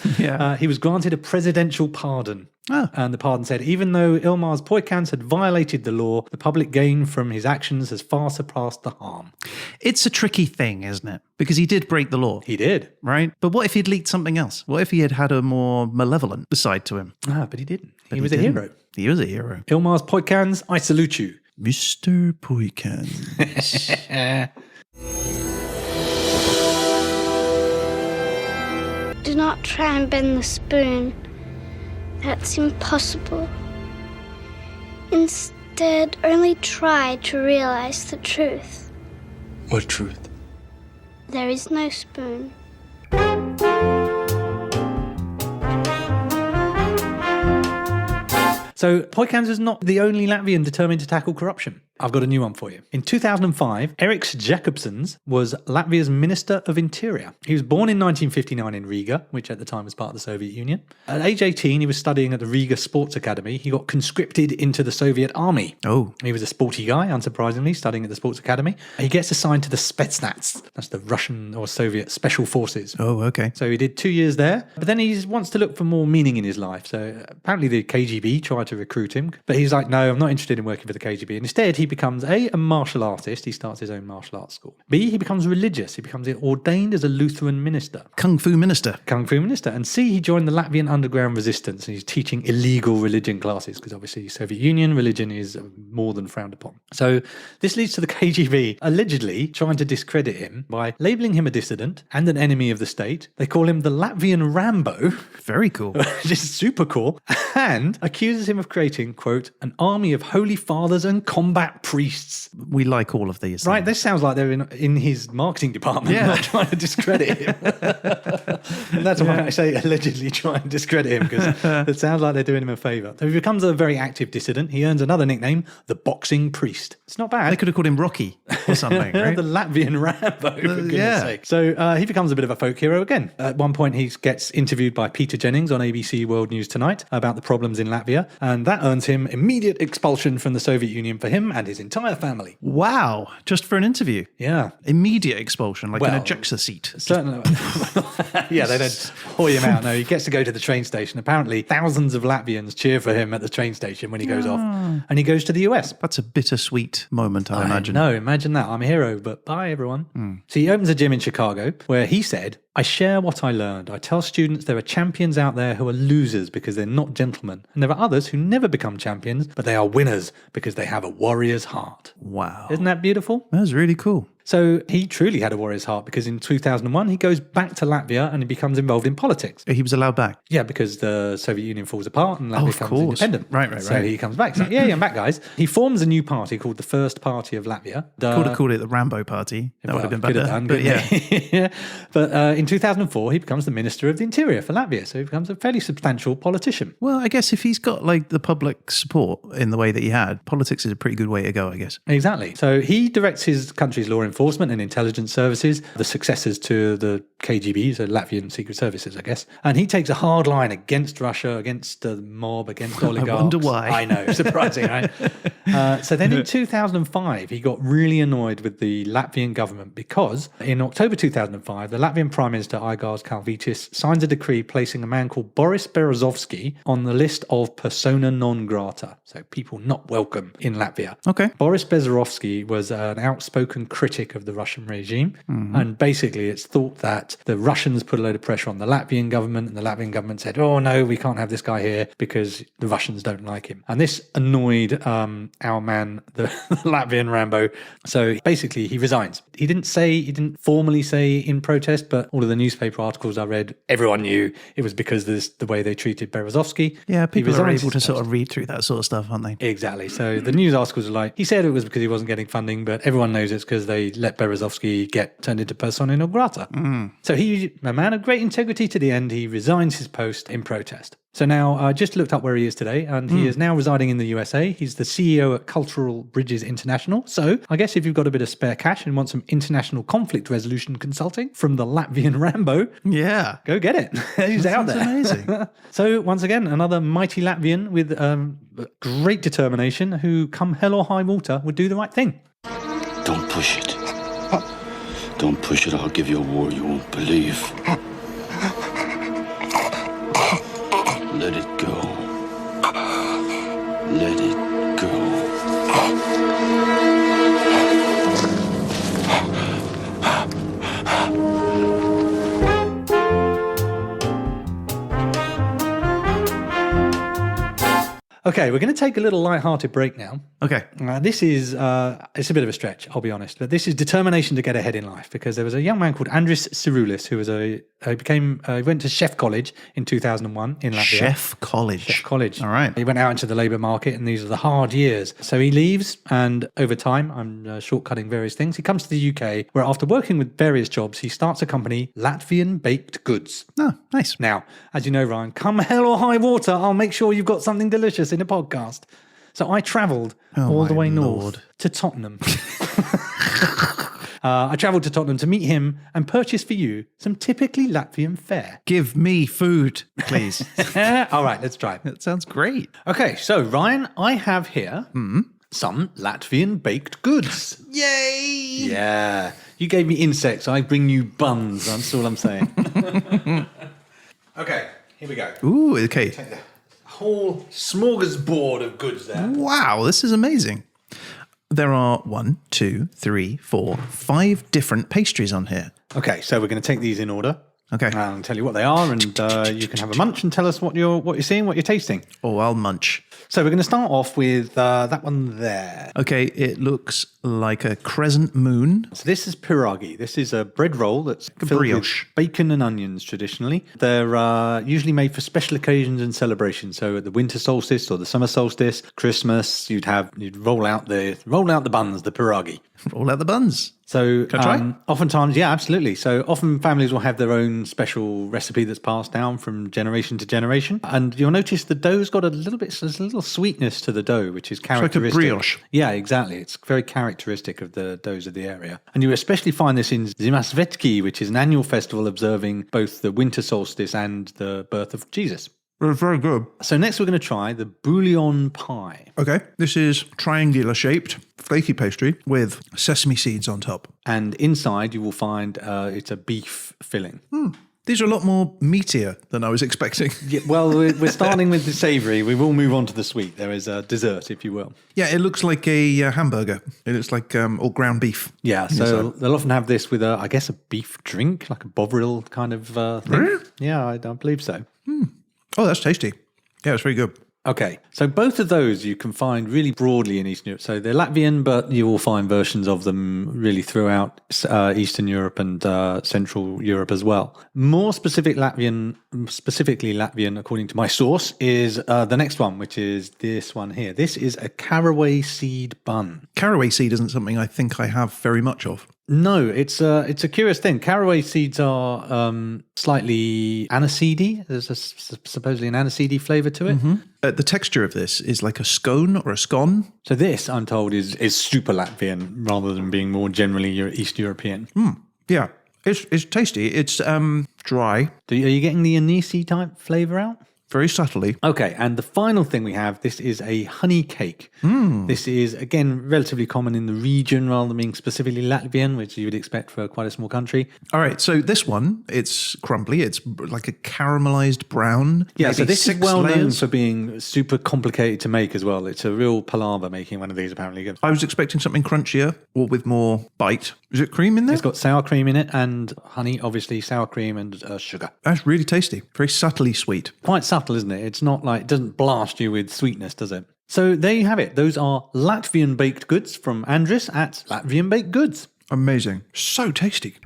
[SPEAKER 2] he was granted a presidential pardon. Oh. And the pardon said, even though Ilmaz Poikans had violated the law, the public gain from his actions has far surpassed the harm.
[SPEAKER 1] It's a tricky thing, isn't it? Because he did break the law.
[SPEAKER 2] He did.
[SPEAKER 1] Right? But what if he'd leaked something else? What if he had a more malevolent side to him?
[SPEAKER 2] But he didn't. He was a hero.
[SPEAKER 1] He was a hero.
[SPEAKER 2] Ilmaz Poikans, I salute you.
[SPEAKER 1] Mr. Poikans.
[SPEAKER 4] Do not try and bend the spoon. That's impossible. Instead, only try to realize the truth.
[SPEAKER 5] What truth?
[SPEAKER 4] There is no spoon.
[SPEAKER 2] So Poikans is not the only Latvian determined to tackle corruption. I've got a new one for you. In 2005, Eriks Jacobson was Latvia's Minister of Interior. He was born in 1959 in Riga, which at the time was part of the Soviet Union. At age 18, he was studying at the Riga Sports Academy. He got conscripted into the Soviet army. Oh. He was a sporty guy, unsurprisingly, studying at the Sports Academy. He gets assigned to the Spetsnaz. That's the Russian or Soviet special forces.
[SPEAKER 1] Oh, okay.
[SPEAKER 2] So he did 2 years there, but then he wants to look for more meaning in his life. So apparently the KGB tried to recruit him, but he's like, no, I'm not interested in working for the KGB. And instead, he becomes a martial artist. He starts his own martial arts school. B, he becomes religious. He becomes ordained as a Lutheran minister.
[SPEAKER 1] Kung Fu minister.
[SPEAKER 2] Kung Fu minister. And C, he joined the Latvian underground resistance and he's teaching illegal religion classes because obviously Soviet Union religion is more than frowned upon. So this leads to the KGB allegedly trying to discredit him by labeling him a dissident and an enemy of the state. They call him the Latvian Rambo.
[SPEAKER 1] Very cool.
[SPEAKER 2] Which is super cool. And accuses him of creating, quote, an army of holy fathers and combat fat priests.
[SPEAKER 1] We like all of these.
[SPEAKER 2] Right,
[SPEAKER 1] things.
[SPEAKER 2] this sounds like they're in his marketing department, not trying to discredit him. And that's why I say allegedly try and discredit him, because it sounds like they're doing him a favour. So he becomes a very active dissident. He earns another nickname, the Boxing Priest. It's not bad.
[SPEAKER 1] They could have called him Rocky or something, right?
[SPEAKER 2] The Latvian Rambo, for goodness sake. So he becomes a bit of a folk hero again. At one point, he gets interviewed by Peter Jennings on ABC World News Tonight about the problems in Latvia, and that earns him immediate expulsion from the Soviet Union for him and his entire family.
[SPEAKER 1] Wow. Just for an interview.
[SPEAKER 2] Yeah.
[SPEAKER 1] Immediate expulsion, like an ejector seat.
[SPEAKER 2] Certainly. Yeah, they don't hoy him out. No, he gets to go to the train station. Apparently, thousands of Latvians cheer for him at the train station when he goes off. And he goes to the US.
[SPEAKER 1] That's a bittersweet moment, I imagine.
[SPEAKER 2] No, imagine that. I'm a hero, but bye, everyone. So he opens a gym in Chicago where he said, I share what I learned. I tell students there are champions out there who are losers because they're not gentlemen. And there are others who never become champions, but they are winners because they have a warrior's heart.
[SPEAKER 1] Wow.
[SPEAKER 2] Isn't that beautiful?
[SPEAKER 1] That's really cool.
[SPEAKER 2] So he truly had a warrior's heart, because in 2001, he goes back to Latvia and he becomes involved in politics.
[SPEAKER 1] He was allowed back.
[SPEAKER 2] Yeah, because the Soviet Union falls apart and Latvia becomes independent.
[SPEAKER 1] Right.
[SPEAKER 2] So he comes back. So, yeah, I'm back, guys. He forms a new party called the First Party of Latvia.
[SPEAKER 1] Could have called it the Rambo Party. That would have been better.
[SPEAKER 2] Done,
[SPEAKER 1] but yeah.
[SPEAKER 2] yeah. But in 2004, he becomes the Minister of the Interior for Latvia. So he becomes a fairly substantial politician.
[SPEAKER 1] Well, I guess if he's got like the public support in the way that he had, politics is a pretty good way to go, I guess.
[SPEAKER 2] Exactly. So he directs his country's law enforcement and intelligence services, the successors to the KGB, so Latvian Secret Services, I guess. And he takes a hard line against Russia, against the mob, against oligarchs.
[SPEAKER 1] I wonder why.
[SPEAKER 2] I know, surprising, right? So then in 2005, he got really annoyed with the Latvian government, because in October 2005, the Latvian Prime Minister Aigars Kalvītis signs a decree placing a man called Boris Berezovsky on the list of persona non grata, so people not welcome in Latvia.
[SPEAKER 1] Okay.
[SPEAKER 2] Boris Berezovsky was an outspoken critic of the Russian regime, and basically it's thought that the Russians put a load of pressure on the Latvian government, and the Latvian government said, oh no, we can't have this guy here because the Russians don't like him. And this annoyed our man, the Latvian Rambo. So basically he resigns. He didn't formally say in protest, but all of the newspaper articles I read, everyone knew it was because of the way they treated Berezovsky.
[SPEAKER 1] Yeah, people are able to sort of read through that sort of stuff, aren't they?
[SPEAKER 2] Exactly. So the news articles are like, he said it was because he wasn't getting funding, but everyone knows it's because they let Berezovsky get turned into persona non grata. So he, a man of great integrity to the end, he resigns his post in protest. So now I just looked up where he is today, and he is now residing in the USA. He's the CEO at Cultural Bridges International. So I guess if you've got a bit of spare cash and want some international conflict resolution consulting from the Latvian Rambo,
[SPEAKER 1] yeah,
[SPEAKER 2] go get it. He's out there.
[SPEAKER 1] Amazing.
[SPEAKER 2] So once again, another mighty Latvian with great determination who, come hell or high water, would do the right thing.
[SPEAKER 5] Don't push it. Don't push it. I'll give you a war you won't believe. Let it go. Let it go.
[SPEAKER 2] Okay, we're going to take a little light-hearted break now.
[SPEAKER 1] Okay.
[SPEAKER 2] This is, it's a bit of a stretch, I'll be honest, but this is determination to get ahead in life, because there was a young man called Andris Sirulis who was he went to Chef College in 2001 in Latvia.
[SPEAKER 1] Chef College. All right.
[SPEAKER 2] He went out into the labour market, and these are the hard years. So he leaves, and over time, I'm shortcutting various things, he comes to the UK, where after working with various jobs, he starts a company, Latvian Baked Goods.
[SPEAKER 1] Oh, nice.
[SPEAKER 2] Now, as you know, Ryan, come hell or high water, I'll make sure you've got something delicious in a podcast. So I travelled all the way north to Tottenham. I travelled to Tottenham to meet him and purchase for you some typically Latvian fare.
[SPEAKER 1] Give me food, please.
[SPEAKER 2] All right, let's try.
[SPEAKER 1] That sounds great.
[SPEAKER 2] Okay, so Ryan, I have here some Latvian baked goods.
[SPEAKER 1] Yay!
[SPEAKER 2] Yeah. You gave me insects, I bring you buns. That's all I'm saying. Okay, here we go.
[SPEAKER 1] Ooh, okay.
[SPEAKER 2] Take the whole smorgasbord of goods there.
[SPEAKER 1] Wow, this is amazing. There are 1, 2, 3, 4, 5 different pastries on here.
[SPEAKER 2] Okay, so we're going to take these in order.
[SPEAKER 1] Okay.
[SPEAKER 2] And tell you what they are, and you can have a munch and tell us what you're seeing, what you're tasting.
[SPEAKER 1] Oh, I'll munch.
[SPEAKER 2] So we're going to start off with that one there.
[SPEAKER 1] Okay, it looks like a crescent moon.
[SPEAKER 2] So this is Piragi. This is a bread roll that's filled
[SPEAKER 1] brioche.
[SPEAKER 2] with bacon and onions traditionally. They're usually made for special occasions and celebrations. So at the winter solstice or the summer solstice, Christmas, you'd roll out the buns, the Piragi.
[SPEAKER 1] Roll out the buns.
[SPEAKER 2] So
[SPEAKER 1] Can I try?
[SPEAKER 2] Oftentimes, yeah, absolutely. So often families will have their own special recipe that's passed down from generation to generation. And you'll notice the dough's got there's a little sweetness to the dough, which is characteristic.
[SPEAKER 1] like a brioche.
[SPEAKER 2] Yeah, exactly. It's very characteristic of the doughs of the area. And you especially find this in Zimasvetki, which is an annual festival observing both the winter solstice and the birth of Jesus.
[SPEAKER 1] It's very good.
[SPEAKER 2] So next we're going to try the Bouillon Pie.
[SPEAKER 1] Okay, this is triangular shaped, flaky pastry with sesame seeds on top.
[SPEAKER 2] And inside you will find it's a beef filling.
[SPEAKER 1] These are a lot more meatier than I was expecting.
[SPEAKER 2] Yeah, well, we're starting with the savoury. We will move on to the sweet. There is a dessert, if you will.
[SPEAKER 1] Yeah, it looks like a hamburger. It looks like all ground beef.
[SPEAKER 2] Yeah, so they'll often have this with, I guess, a beef drink, like a bovril kind of thing.
[SPEAKER 1] Really?
[SPEAKER 2] Yeah, I believe so.
[SPEAKER 1] Oh, that's tasty. Yeah, it's very good.
[SPEAKER 2] Okay, so both of those you can find really broadly in Eastern Europe. So they're Latvian, but you will find versions of them really throughout Eastern Europe and Central Europe as well. More specifically Latvian, according to my source, is the next one, which is this one here. This is a caraway seed bun.
[SPEAKER 1] Caraway seed isn't something I think I have very much of.
[SPEAKER 2] No, it's a curious thing. Caraway seeds are slightly aniseedy. There's supposedly an aniseedy flavour to it.
[SPEAKER 1] The texture of this is like a scone or a scone.
[SPEAKER 2] So this, I'm told, is super Latvian rather than being more generally East European.
[SPEAKER 1] Yeah, it's tasty. It's dry,
[SPEAKER 2] Are you getting the anise type flavour out?
[SPEAKER 1] very subtly.
[SPEAKER 2] Okay, and the final thing we have, this is a honey cake. This is, again, relatively common in the region rather than being specifically Latvian, which you would expect for quite a small country.
[SPEAKER 1] All right, so this one, it's crumbly. It's like a caramelized brown.
[SPEAKER 2] Yeah,
[SPEAKER 1] maybe
[SPEAKER 2] so this is
[SPEAKER 1] 6
[SPEAKER 2] well known
[SPEAKER 1] layers.
[SPEAKER 2] for being super complicated to make as well. It's a real palaver making one of these, apparently.
[SPEAKER 1] I was expecting something crunchier or with more bite. Is it cream in there?
[SPEAKER 2] It's got sour cream in it and honey, obviously, sour cream and sugar.
[SPEAKER 1] That's really tasty. Very subtly sweet.
[SPEAKER 2] Quite subtle, isn't it? It's not like, it doesn't blast you with sweetness, does it? So there you have it. Those are Latvian baked goods from Andris at Latvian Baked Goods.
[SPEAKER 1] Amazing. So tasty.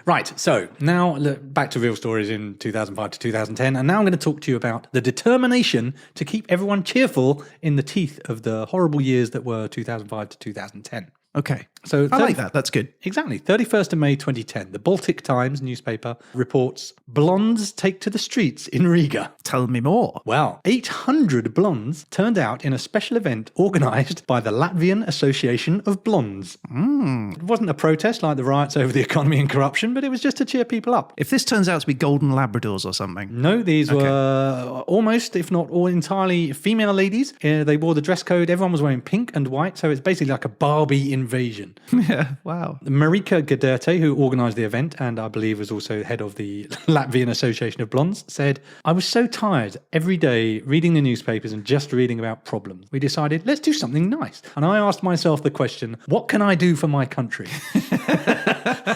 [SPEAKER 2] Right, so now back to real stories in 2005 to 2010, and now I'm going to talk to you about the determination to keep everyone cheerful in the teeth of the horrible years that were 2005 to 2010.
[SPEAKER 1] Okay.
[SPEAKER 2] So
[SPEAKER 1] I like that. That's good.
[SPEAKER 2] Exactly. 31st of May 2010, the Baltic Times newspaper reports blondes take to the streets in Riga.
[SPEAKER 1] Tell me more.
[SPEAKER 2] Well, 800 blondes turned out in a special event organised by the Latvian Association of Blondes. It wasn't a protest like the riots over the economy and corruption, but it was just to cheer people up.
[SPEAKER 1] If this turns out to be golden Labradors or something.
[SPEAKER 2] No, these were almost, if not all entirely, female ladies. They wore the dress code. Everyone was wearing pink and white, so it's basically like a Barbie invasion.
[SPEAKER 1] Yeah, wow.
[SPEAKER 2] Marika Gaderte, who organised the event and I believe was also head of the Latvian Association of Blondes, said, "I was so tired every day reading the newspapers and just reading about problems. We decided, let's do something nice. And I asked myself the question, what can I do for my country?"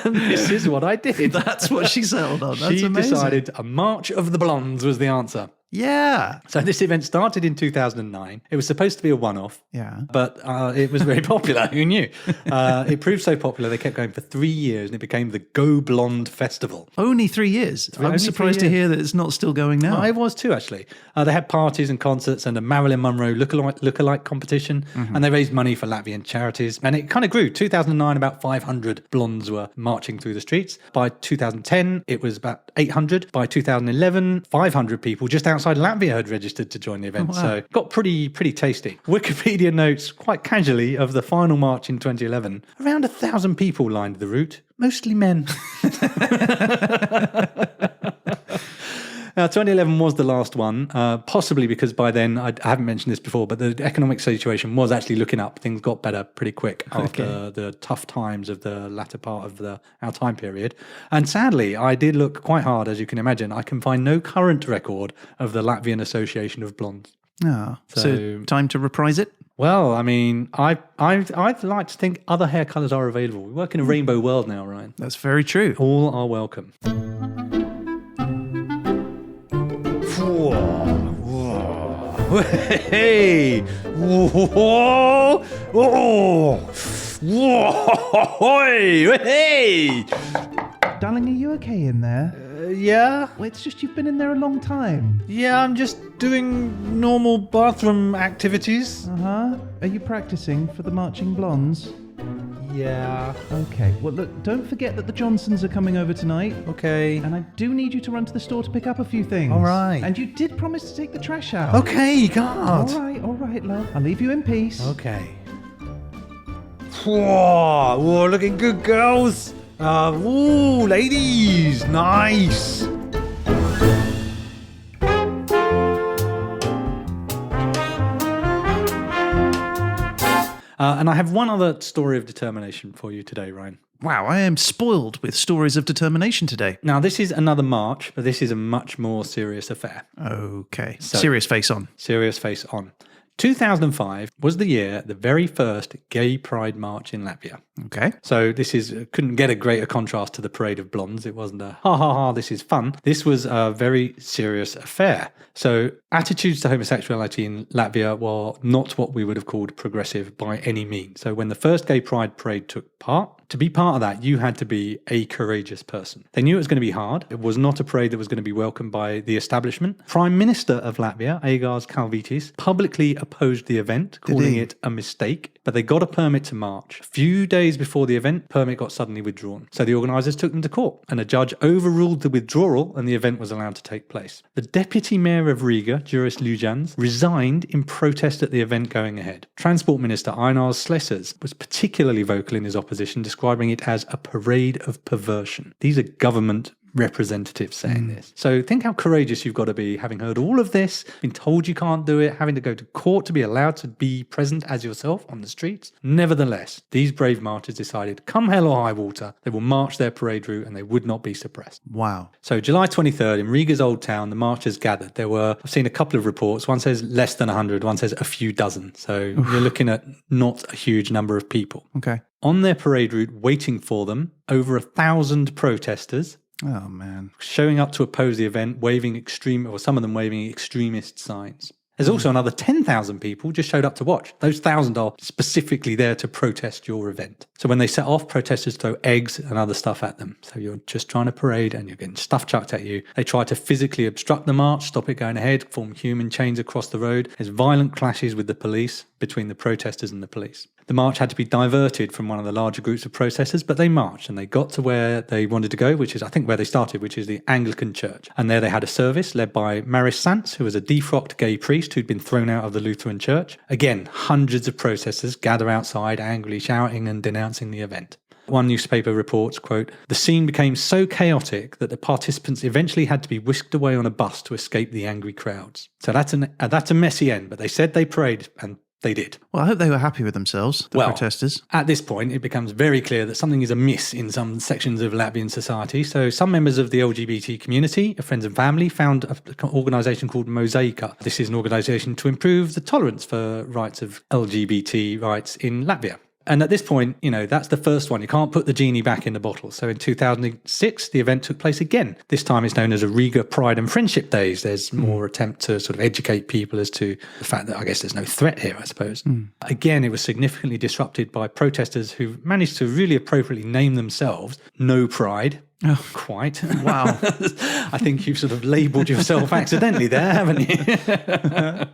[SPEAKER 2] And this is what I did.
[SPEAKER 1] That's what she settled on. That's
[SPEAKER 2] She
[SPEAKER 1] amazing.
[SPEAKER 2] decided a March of the Blondes was the answer.
[SPEAKER 1] Yeah.
[SPEAKER 2] So this event started in 2009. It was supposed to be a one-off.
[SPEAKER 1] Yeah.
[SPEAKER 2] But it was very popular. Who knew? It proved so popular, they kept going for 3 years and it became the Go Blonde Festival.
[SPEAKER 1] Only 3 years.
[SPEAKER 2] only
[SPEAKER 1] I'm
[SPEAKER 2] 3
[SPEAKER 1] surprised to
[SPEAKER 2] years.
[SPEAKER 1] hear that it's not still going now.
[SPEAKER 2] I was too, actually. They had parties and concerts and a Marilyn Monroe lookalike competition, and they raised money for Latvian charities. And it kind of grew. 2009, about 500 blondes were marching through the streets. By 2010, it was about 800. By 2011, 500 people just outside Latvia had registered to join the event.
[SPEAKER 1] wow.
[SPEAKER 2] So it got pretty tasty. Wikipedia notes quite casually of the final march in 2011, around 1,000 people lined the route, mostly men. 2011 was the last one, possibly because by then, I haven't mentioned this before, but the economic situation was actually looking up. Things got better pretty quick after the tough times of the latter part of our time period. And sadly, I did look quite hard, as you can imagine. I can find no current record of the Latvian Association of Blondes.
[SPEAKER 1] Ah, so time to reprise it?
[SPEAKER 2] Well, I mean, I'd like to think other hair colours are available. We work in a rainbow world now, Ryan.
[SPEAKER 1] That's very true.
[SPEAKER 2] All are welcome.
[SPEAKER 3] Whoa. Hey. Whoa. Oh. Whoa. Hey.
[SPEAKER 1] Darling, are you okay in there?
[SPEAKER 3] Yeah.
[SPEAKER 1] Well, it's just you've been in there a long time.
[SPEAKER 3] Yeah, I'm just doing normal bathroom activities.
[SPEAKER 1] Uh-huh. Are you practicing for the Marching Blondes?
[SPEAKER 3] Yeah.
[SPEAKER 1] Okay. Well, look, don't forget that the Johnsons are coming over tonight.
[SPEAKER 3] Okay.
[SPEAKER 1] And I do need you to run to the store to pick up a few things.
[SPEAKER 3] All right.
[SPEAKER 1] And you did promise to take the trash out.
[SPEAKER 3] Okay, God.
[SPEAKER 1] All right, love. I'll leave you in peace.
[SPEAKER 3] Okay. Whoa, looking good, girls. Ooh, ladies, nice.
[SPEAKER 2] And I have one other story of determination for you today, Ryan.
[SPEAKER 1] Wow, I am spoiled with stories of determination today.
[SPEAKER 2] Now, this is another march, but this is a much more serious affair.
[SPEAKER 1] Okay.
[SPEAKER 2] So-
[SPEAKER 1] Serious face on.
[SPEAKER 2] Serious face on. 2005 was the year, the very first gay pride march in Latvia.
[SPEAKER 1] Okay.
[SPEAKER 2] So this couldn't get a greater contrast to the parade of blondes. It wasn't a ha ha ha, this is fun. This was a very serious affair. So attitudes to homosexuality in Latvia were not what we would have called progressive by any means. So when the first gay pride parade took part, to be part of that, you had to be a courageous person. They knew it was going to be hard. It was not a parade that was going to be welcomed by the establishment. Prime Minister of Latvia, Egārs Kalvītis, publicly opposed the event, calling it a mistake, but they got a permit to march. A few days before the event, permit got suddenly withdrawn. So the organisers took them to court, and a judge overruled the withdrawal, and the event was allowed to take place. The Deputy Mayor of Riga, Juris Lujans, resigned in protest at the event going ahead. Transport Minister Ainars Slesers was particularly vocal in his opposition, describing it as a parade of perversion. These are government representatives saying this. So think how courageous you've got to be, having heard all of this, been told you can't do it, having to go to court to be allowed to be present as yourself on the streets. Nevertheless, these brave martyrs decided, come hell or high water, they will march their parade route and they would not be suppressed.
[SPEAKER 1] Wow.
[SPEAKER 2] So July 23rd, in Riga's Old Town, the marchers gathered. I've seen a couple of reports. One says less than 100, one says a few dozen. So you're looking at not a huge number of people.
[SPEAKER 1] Okay.
[SPEAKER 2] On their parade route, waiting for them, over 1,000 protesters,
[SPEAKER 1] Oh, man.
[SPEAKER 2] showing up to oppose the event, some of them waving extremist signs. There's also another 10,000 people just showed up to watch. Those 1,000 are specifically there to protest your event. So when they set off, protesters throw eggs and other stuff at them. So you're just trying to parade and you're getting stuff chucked at you. They try to physically obstruct the march, stop it going ahead, form human chains across the road. There's violent clashes with the police, between the protesters and the police. The march had to be diverted from one of the larger groups of protesters, but they marched and they got to where they wanted to go, which is, I think, where they started, which is the Anglican Church. And there they had a service led by Maris Sants, who was a defrocked gay priest who'd been thrown out of the Lutheran Church. Again, hundreds of protesters gather outside, angrily shouting and denouncing the event. One newspaper reports, quote, the scene became so chaotic that the participants eventually had to be whisked away on a bus to escape the angry crowds. So that's a messy end, but they said they prayed and they did.
[SPEAKER 1] Well, I hope they were happy with themselves, the protesters.
[SPEAKER 2] At this point, it becomes very clear that something is amiss in some sections of Latvian society. So some members of the LGBT community, friends and family, found an organisation called Mozaika. This is an organisation to improve the tolerance for rights of LGBT rights in Latvia. And at this point, that's the first one. You can't put the genie back in the bottle. So in 2006, the event took place again. This time it's known as a Riga Pride and Friendship Days. There's more attempt to sort of educate people as to the fact that I guess there's no threat here, I suppose. Again, it was significantly disrupted by protesters who managed to really appropriately name themselves No Pride. Oh, quite.
[SPEAKER 1] Wow.
[SPEAKER 2] I think you've sort of labelled yourself accidentally there, haven't you?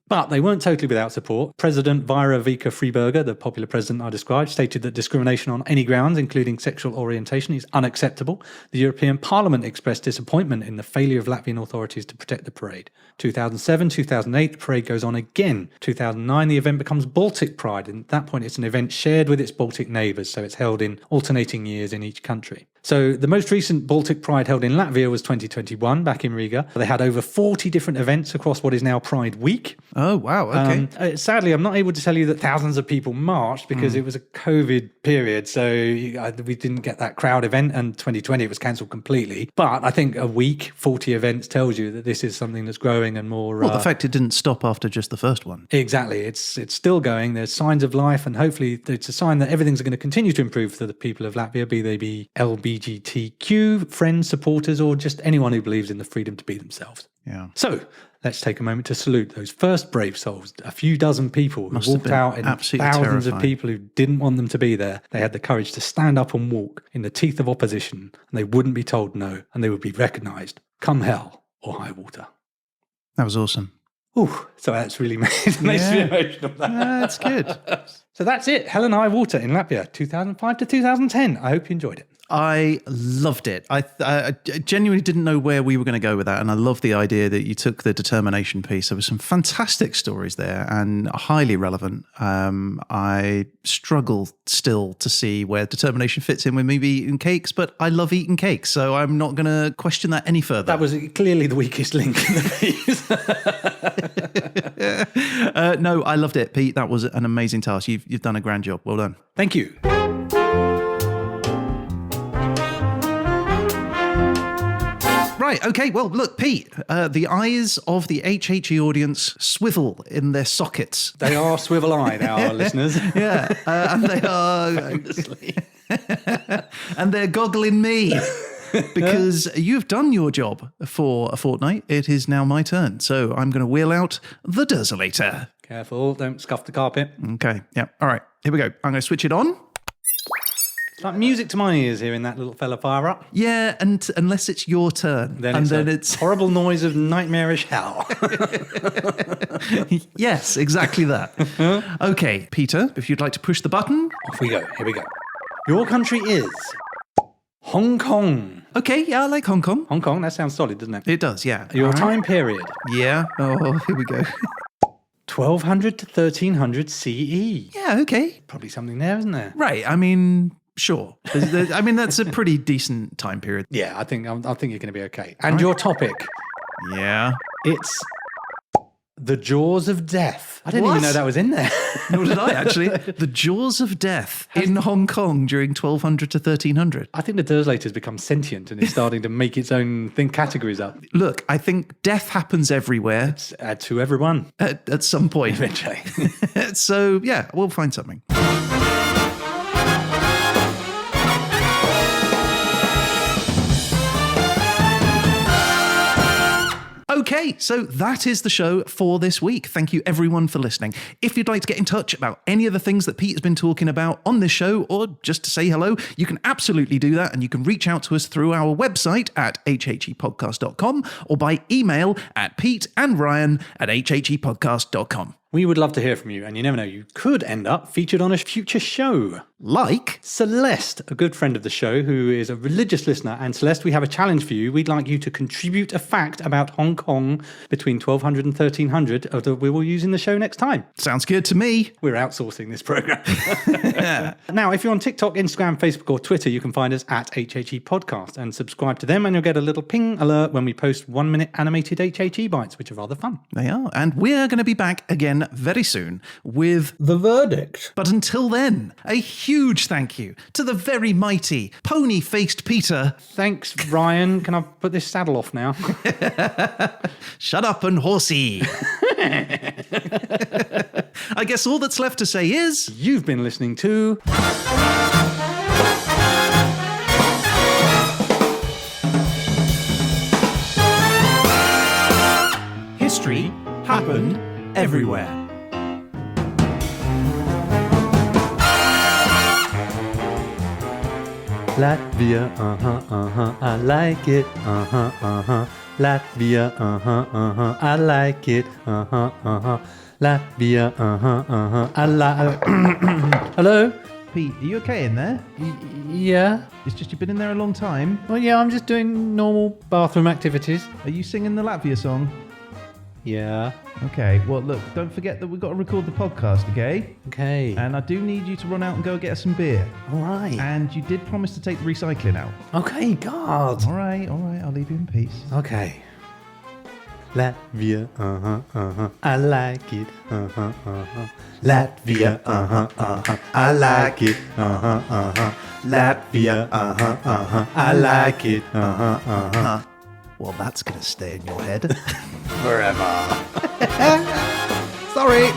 [SPEAKER 2] But they weren't totally without support. President Vaira Vika Friberger, the popular president I described, stated that discrimination on any grounds, including sexual orientation, is unacceptable. The European Parliament expressed disappointment in the failure of Latvian authorities to protect the parade. 2007, 2008, the parade goes on again. 2009, the event becomes Baltic Pride, and at that point it's an event shared with its Baltic neighbours, so it's held in alternating years in each country. So the most recent Baltic Pride held in Latvia was 2021, back in Riga. They had over 40 different events across what is now Pride Week.
[SPEAKER 1] Oh, wow, okay.
[SPEAKER 2] Sadly, I'm not able to tell you that thousands of people marched because it was a COVID period, so we didn't get that crowd event, and 2020 it was cancelled completely. But I think a week, 40 events tells you that this is something that's growing and more...
[SPEAKER 1] Well, the fact it didn't stop after just the first one.
[SPEAKER 2] Exactly. It's still going. There's signs of life, and hopefully it's a sign that everything's going to continue to improve for the people of Latvia, be they be LB LGBTQ, friends, supporters, or just anyone who believes in the freedom to be themselves.
[SPEAKER 1] Yeah.
[SPEAKER 2] So let's take a moment to salute those first brave souls, a few dozen people who walked out in thousands of people who didn't want them to be there. They had the courage to stand up and walk in the teeth of opposition, and they wouldn't be told no, and they would be recognised, come hell or high water.
[SPEAKER 1] That was awesome.
[SPEAKER 2] Ooh, so that's really makes me emotional.
[SPEAKER 1] That's good.
[SPEAKER 2] So that's it. Hell and High Water in Latvia, 2005 to 2010. I hope you enjoyed it.
[SPEAKER 1] I loved it. I genuinely didn't know where we were going to go with that. And I love the idea that you took the determination piece. There were some fantastic stories there and highly relevant. I struggle still to see where determination fits in with me eating cakes, but I love eating cakes. So I'm not going to question that any further.
[SPEAKER 2] That was clearly the weakest link in the piece.
[SPEAKER 1] No, I loved it, Pete. That was an amazing task. You've done a grand job. Well done.
[SPEAKER 2] Thank you.
[SPEAKER 1] Right, okay, well, look, Pete, the eyes of the HHE audience swivel in their sockets.
[SPEAKER 2] They are swivel-eyed, our listeners.
[SPEAKER 1] Yeah, and they are... and they're goggling me. Because you've done your job for a fortnight. It is now my turn. So I'm going to wheel out the Desolator.
[SPEAKER 2] Careful, don't scuff the carpet.
[SPEAKER 1] Okay, yeah, all right, here we go. I'm going to switch it on.
[SPEAKER 2] It's like music to my ears hearing that little fella fire up.
[SPEAKER 1] Yeah, and unless it's your turn.
[SPEAKER 2] Then it's horrible noise of nightmarish hell.
[SPEAKER 1] Yes, exactly that. Okay, Peter, if you'd like to push the button.
[SPEAKER 2] Off we go. Here we go. Your country is Hong Kong.
[SPEAKER 1] Okay, yeah, I like Hong Kong.
[SPEAKER 2] Hong Kong, that sounds solid, doesn't it?
[SPEAKER 1] It does, yeah.
[SPEAKER 2] Your
[SPEAKER 1] All right.
[SPEAKER 2] time period.
[SPEAKER 1] Yeah. Oh, here we go.
[SPEAKER 2] 1200 to 1300 CE.
[SPEAKER 1] Yeah, okay.
[SPEAKER 2] Probably something there, isn't there?
[SPEAKER 1] Right, I mean... Sure. I mean, that's a pretty decent time period.
[SPEAKER 2] Yeah, I think you're going to be okay. And your topic.
[SPEAKER 1] Yeah.
[SPEAKER 2] It's the Jaws of Death. I didn't even know that was in there.
[SPEAKER 1] Nor did I, actually. The Jaws of Death in Hong Kong during 1200 to 1300.
[SPEAKER 2] I think the Desolator's become sentient and is starting to make its own categories up.
[SPEAKER 1] Look, I think death happens everywhere.
[SPEAKER 2] To everyone.
[SPEAKER 1] At some point.
[SPEAKER 2] Eventually.
[SPEAKER 1] So, yeah, we'll find something. Okay, so that is the show for this week. Thank you everyone for listening. If you'd like to get in touch about any of the things that Pete has been talking about on this show or just to say hello, you can absolutely do that, and you can reach out to us through our website at hhepodcast.com or by email at peteandryan@hhepodcast.com.
[SPEAKER 2] We would love to hear from you, and you never know, you could end up featured on a future show.
[SPEAKER 1] Like
[SPEAKER 2] Celeste, a good friend of the show who is a religious listener. And Celeste, we have a challenge for you. We'd like you to contribute a fact about Hong Kong between 1200 and 1300 that we will use in the show next time.
[SPEAKER 1] Sounds good to me.
[SPEAKER 2] We're outsourcing this program. Now, if you're on TikTok, Instagram, Facebook, or Twitter, you can find us at HHE Podcast and subscribe to them, and you'll get a little ping alert when we post 1-minute animated HHE bites, which are rather fun.
[SPEAKER 1] They are. And we're going to be back again very soon with
[SPEAKER 2] The Verdict.
[SPEAKER 1] But until then, a huge thank you to the very mighty pony-faced Peter.
[SPEAKER 2] Thanks, Ryan. Can I put this saddle off now?
[SPEAKER 1] Shut up and horsey. I guess all that's left to say is...
[SPEAKER 2] You've been listening to...
[SPEAKER 1] History happened everywhere.
[SPEAKER 2] Latvia, I like it, Latvia, I like it, Latvia, I like. Hello?
[SPEAKER 1] Pete, are you okay in there?
[SPEAKER 2] Yeah?
[SPEAKER 1] It's just you've been in there a long time.
[SPEAKER 2] Well, yeah, I'm just doing normal bathroom activities.
[SPEAKER 1] Are you singing the Latvia song?
[SPEAKER 2] Yeah.
[SPEAKER 1] Okay, well, look, don't forget that we've got to record the podcast, okay?
[SPEAKER 2] Okay.
[SPEAKER 1] And I do need you to run out and go get us some beer.
[SPEAKER 2] All right.
[SPEAKER 1] And you did promise to take the recycling out.
[SPEAKER 2] Okay, God.
[SPEAKER 1] All right, I'll leave you in peace.
[SPEAKER 2] Okay. Latvia, I like it, Latvia, I like it, Latvia, I like it,
[SPEAKER 1] Well, that's going to stay in your head.
[SPEAKER 2] forever.
[SPEAKER 1] Sorry.